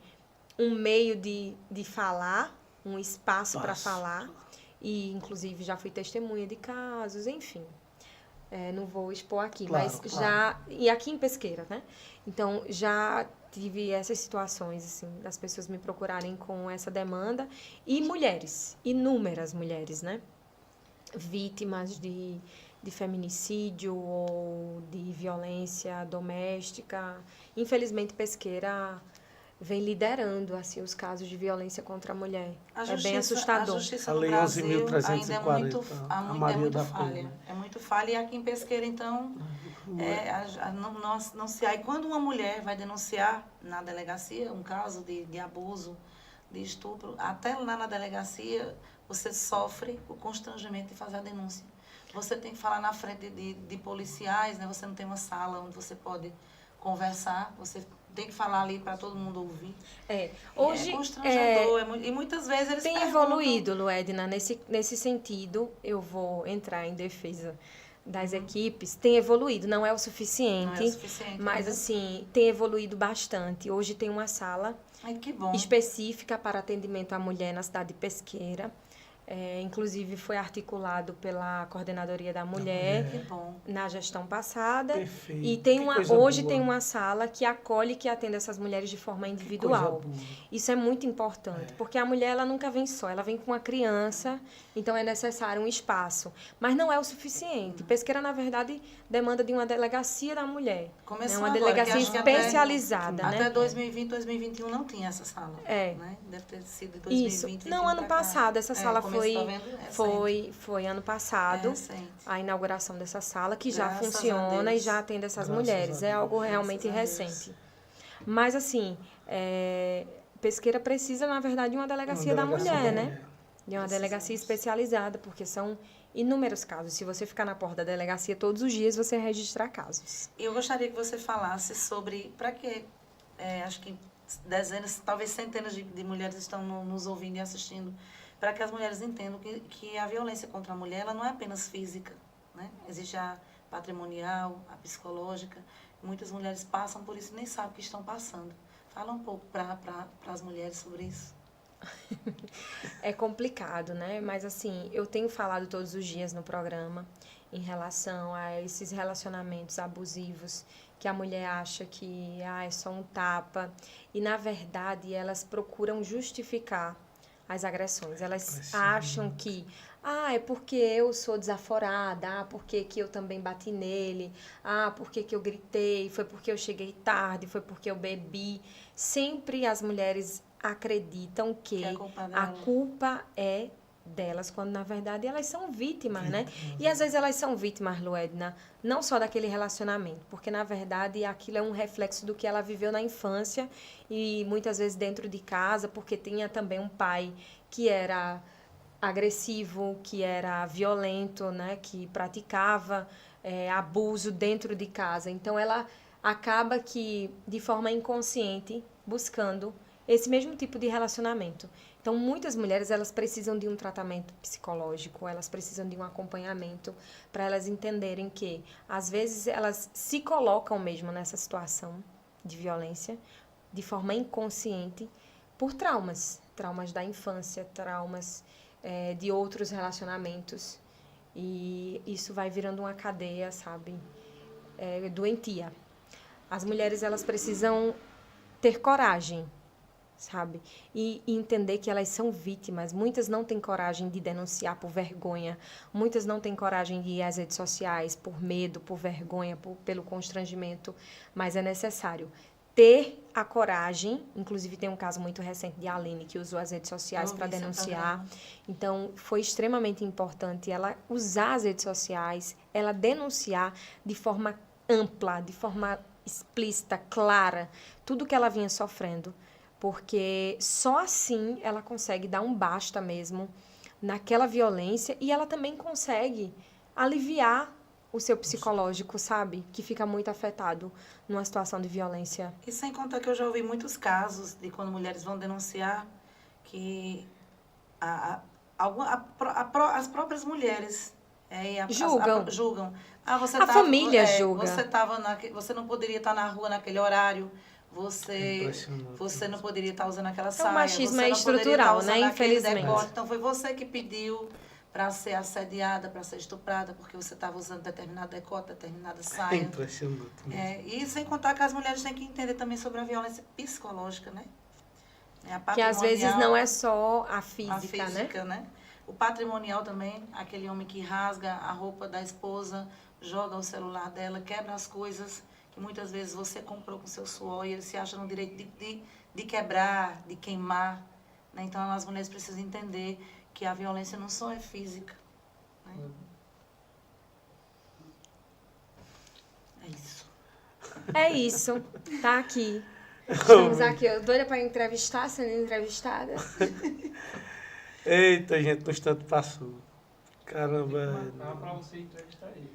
um meio de falar, um espaço para falar, e inclusive já fui testemunha de casos, enfim. Não vou expor aqui, mas já... E aqui em Pesqueira, né? Então, já tive essas situações, assim, das pessoas me procurarem com essa demanda. E mulheres, inúmeras mulheres, né? Vítimas de feminicídio ou de violência doméstica. Infelizmente, Pesqueira vem liderando assim os casos de violência contra a mulher. É bem assustador. A justiça A no Lei Brasil 11.340, ainda a é Maria muito da falha. Penha. É muito falha. E aqui em Pesqueira, então, não se há. E quando uma mulher vai denunciar na delegacia um caso de abuso, de estupro, até lá na delegacia você sofre o constrangimento de fazer a denúncia. Você tem que falar na frente de policiais, né? Você não tem uma sala onde você pode conversar, você tem que falar ali para todo mundo ouvir. Hoje é constrangedor, e muitas vezes eles tem evoluído, Luedna, nesse sentido. Eu vou entrar em defesa das equipes. Tem evoluído, não é o suficiente, mas assim, tem evoluído bastante. Hoje tem uma sala que bom. específica para atendimento à mulher na cidade de Pesqueira. Inclusive foi articulado pela Coordenadoria da Mulher na gestão passada. Perfeito. E hoje tem uma sala que acolhe e que atende essas mulheres de forma individual. Isso é muito importante, porque a mulher ela nunca vem só, ela vem com uma criança, então é necessário um espaço. Mas não é o suficiente. Pesqueira, na verdade, demanda de uma delegacia da mulher. Começou uma agora, delegacia especializada. Até 2020, 2021 não tinha essa sala. Né? Deve ter sido de 2020. Isso. Não, ano passado, essa sala foi ano passado, a inauguração dessa sala, que já funciona e já atende essas mulheres. É algo realmente recente. Mas, assim, Pesqueira precisa, na verdade, de uma delegacia da mulher, né? De uma delegacia especializada, porque são inúmeros casos. Se você ficar na porta da delegacia todos os dias, você registra casos. Eu gostaria que você falasse sobre, para que, acho que dezenas, talvez centenas de mulheres estão nos ouvindo e assistindo, para que as mulheres entendam que a violência contra a mulher ela não é apenas física, né? Existe a patrimonial, a psicológica. Muitas mulheres passam por isso e nem sabem o que estão passando. Fala um pouco para as mulheres sobre isso. É complicado, né? Mas, assim, eu tenho falado todos os dias no programa em relação a esses relacionamentos abusivos que a mulher acha que é só um tapa. E, na verdade, elas procuram justificar as agressões. Elas acham que, é porque eu sou desaforada, porque que eu também bati nele, porque que eu gritei, foi porque eu cheguei tarde, foi porque eu bebi. Sempre as mulheres acreditam que a culpa é delas, quando na verdade elas são vítimas, né? E às vezes elas são vítimas, Luedna, não só daquele relacionamento, porque na verdade aquilo é um reflexo do que ela viveu na infância e muitas vezes dentro de casa, porque tinha também um pai que era agressivo, que era violento, né? Que praticava abuso dentro de casa. Então ela acaba que, de forma inconsciente, buscando esse mesmo tipo de relacionamento. Então, muitas mulheres, elas precisam de um tratamento psicológico, elas precisam de um acompanhamento para elas entenderem que, às vezes, elas se colocam mesmo nessa situação de violência, de forma inconsciente, por traumas da infância, traumas de outros relacionamentos. E isso vai virando uma cadeia, sabe, doentia. As mulheres, elas precisam ter coragem, sabe? E entender que elas são vítimas. Muitas não têm coragem de denunciar por vergonha. Muitas não têm coragem de ir às redes sociais por medo, por vergonha, pelo constrangimento. Mas é necessário ter a coragem. Inclusive, tem um caso muito recente de Aline, que usou as redes sociais para denunciar. Então, foi extremamente importante ela usar as redes sociais, ela denunciar de forma ampla, de forma explícita, clara, tudo que ela vinha sofrendo. Porque só assim ela consegue dar um basta mesmo naquela violência e ela também consegue aliviar o seu psicológico, sabe? Que fica muito afetado numa situação de violência. E sem contar que eu já ouvi muitos casos de quando mulheres vão denunciar que as próprias mulheres julgam. Ah, A família julga. Você não poderia estar na rua naquele horário. Você não poderia estar usando aquela saia. O machismo você é não poderia estrutural, estar usando né? aquele Infelizmente. decote. Então foi você que pediu para ser assediada, para ser estuprada, porque você estava usando determinado decote, determinada É saia. impressionante. E sem contar que as mulheres têm que entender também sobre a violência psicológica, né? A Que às vezes patrimonial, não é só a a física, né? física, né? O patrimonial também, aquele homem que rasga a roupa da esposa, joga o celular dela, quebra as coisas que muitas vezes você comprou com seu suor e ele se acha no direito de quebrar, de queimar. Né? Então as mulheres precisam entender que a violência não só é física. Né? É isso. É isso. Tá aqui. Estamos aqui, eu doida para entrevistar, sendo entrevistada. Eita, gente, no instante passou. Caramba. Dá pra você entrevistar ele.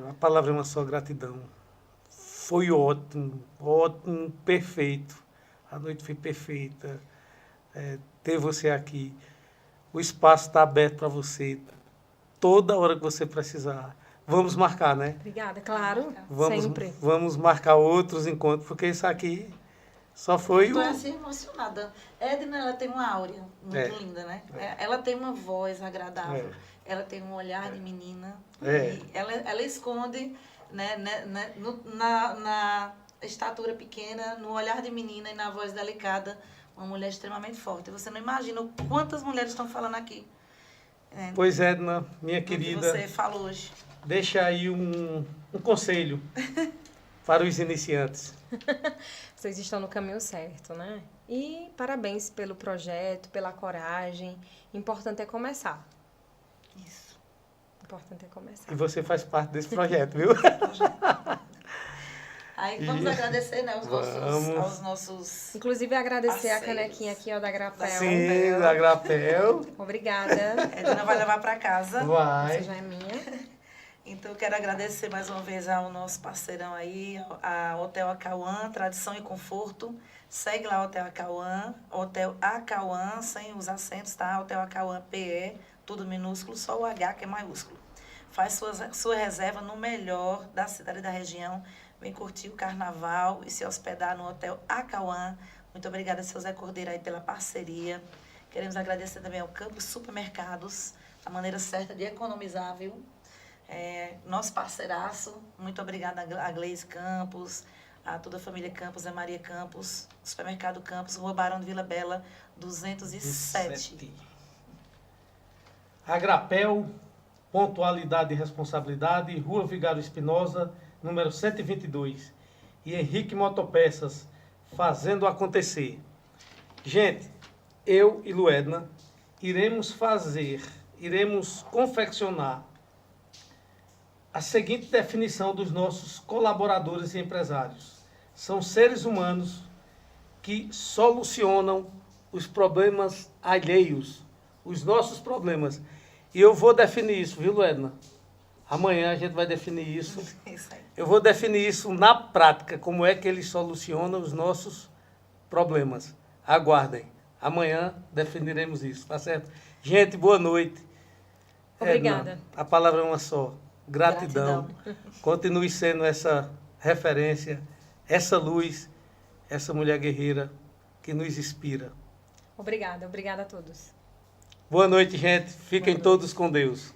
A palavra é uma só, gratidão. Foi ótimo, ótimo, perfeito. A noite foi perfeita. Ter você aqui. O espaço está aberto para você. Toda hora que você precisar. Vamos marcar, né? Obrigada, claro. Sempre. Vamos marcar outros encontros, porque isso aqui só foi Estou assim emocionada. Edna, ela tem uma áurea muito linda, né? Ela tem uma voz agradável. Ela tem um olhar de menina. E ela esconde, né, na estatura pequena, no olhar de menina e na voz delicada, uma mulher extremamente forte. Você não imagina quantas mulheres estão falando aqui. Pois é, Edna, minha querida. Que você falou hoje. Deixa aí um conselho para os iniciantes. Vocês estão no caminho certo, né? E parabéns pelo projeto, pela coragem. Importante é começar. Isso. Importante é começar. E você faz parte desse projeto, viu? Aí vamos agradecer, né, aos nossos... Inclusive agradecer a parceiros. canequinha aqui, ó, da Grapel. Sim, da Grapel. Obrigada. Edna vai levar para casa. Vai. Essa já é minha. Então, eu quero agradecer mais uma vez ao nosso parceirão aí, a Hotel Acauã, Tradição e Conforto. Segue lá o Hotel Acauã, sem os acentos, tá? Hotel Acauã PE, tudo minúsculo, só o H que é maiúsculo. Faz sua reserva no melhor da cidade e da região. Vem curtir o carnaval e se hospedar no Hotel Acauã. Muito obrigada, seu Zé Cordeiro, aí pela parceria. Queremos agradecer também ao Campos Supermercados, a maneira certa de economizar, viu? Nosso parceiraço, muito obrigada a Gleise Campos, a toda a família Campos, a Maria Campos, Supermercado Campos, Rua Barão de Vila Bela, 207. A Grapel, Pontualidade e Responsabilidade, Rua Vigário Espinosa, número 122. E Henrique Motopeças, fazendo acontecer. Gente, eu e Luedna iremos confeccionar a seguinte definição dos nossos colaboradores e empresários. São seres humanos que solucionam os problemas alheios, os nossos problemas. E eu vou definir isso, viu, Luedna? Amanhã a gente vai definir isso. Isso aí. Eu vou definir isso na prática, como é que eles solucionam os nossos problemas. Aguardem. Amanhã definiremos isso, tá certo? Gente, boa noite. Obrigada. Edna, a palavra é uma só. Gratidão. Continue sendo essa referência, essa luz, essa mulher guerreira que nos inspira. Obrigada a todos. Boa noite, gente. Fiquem todos com Deus.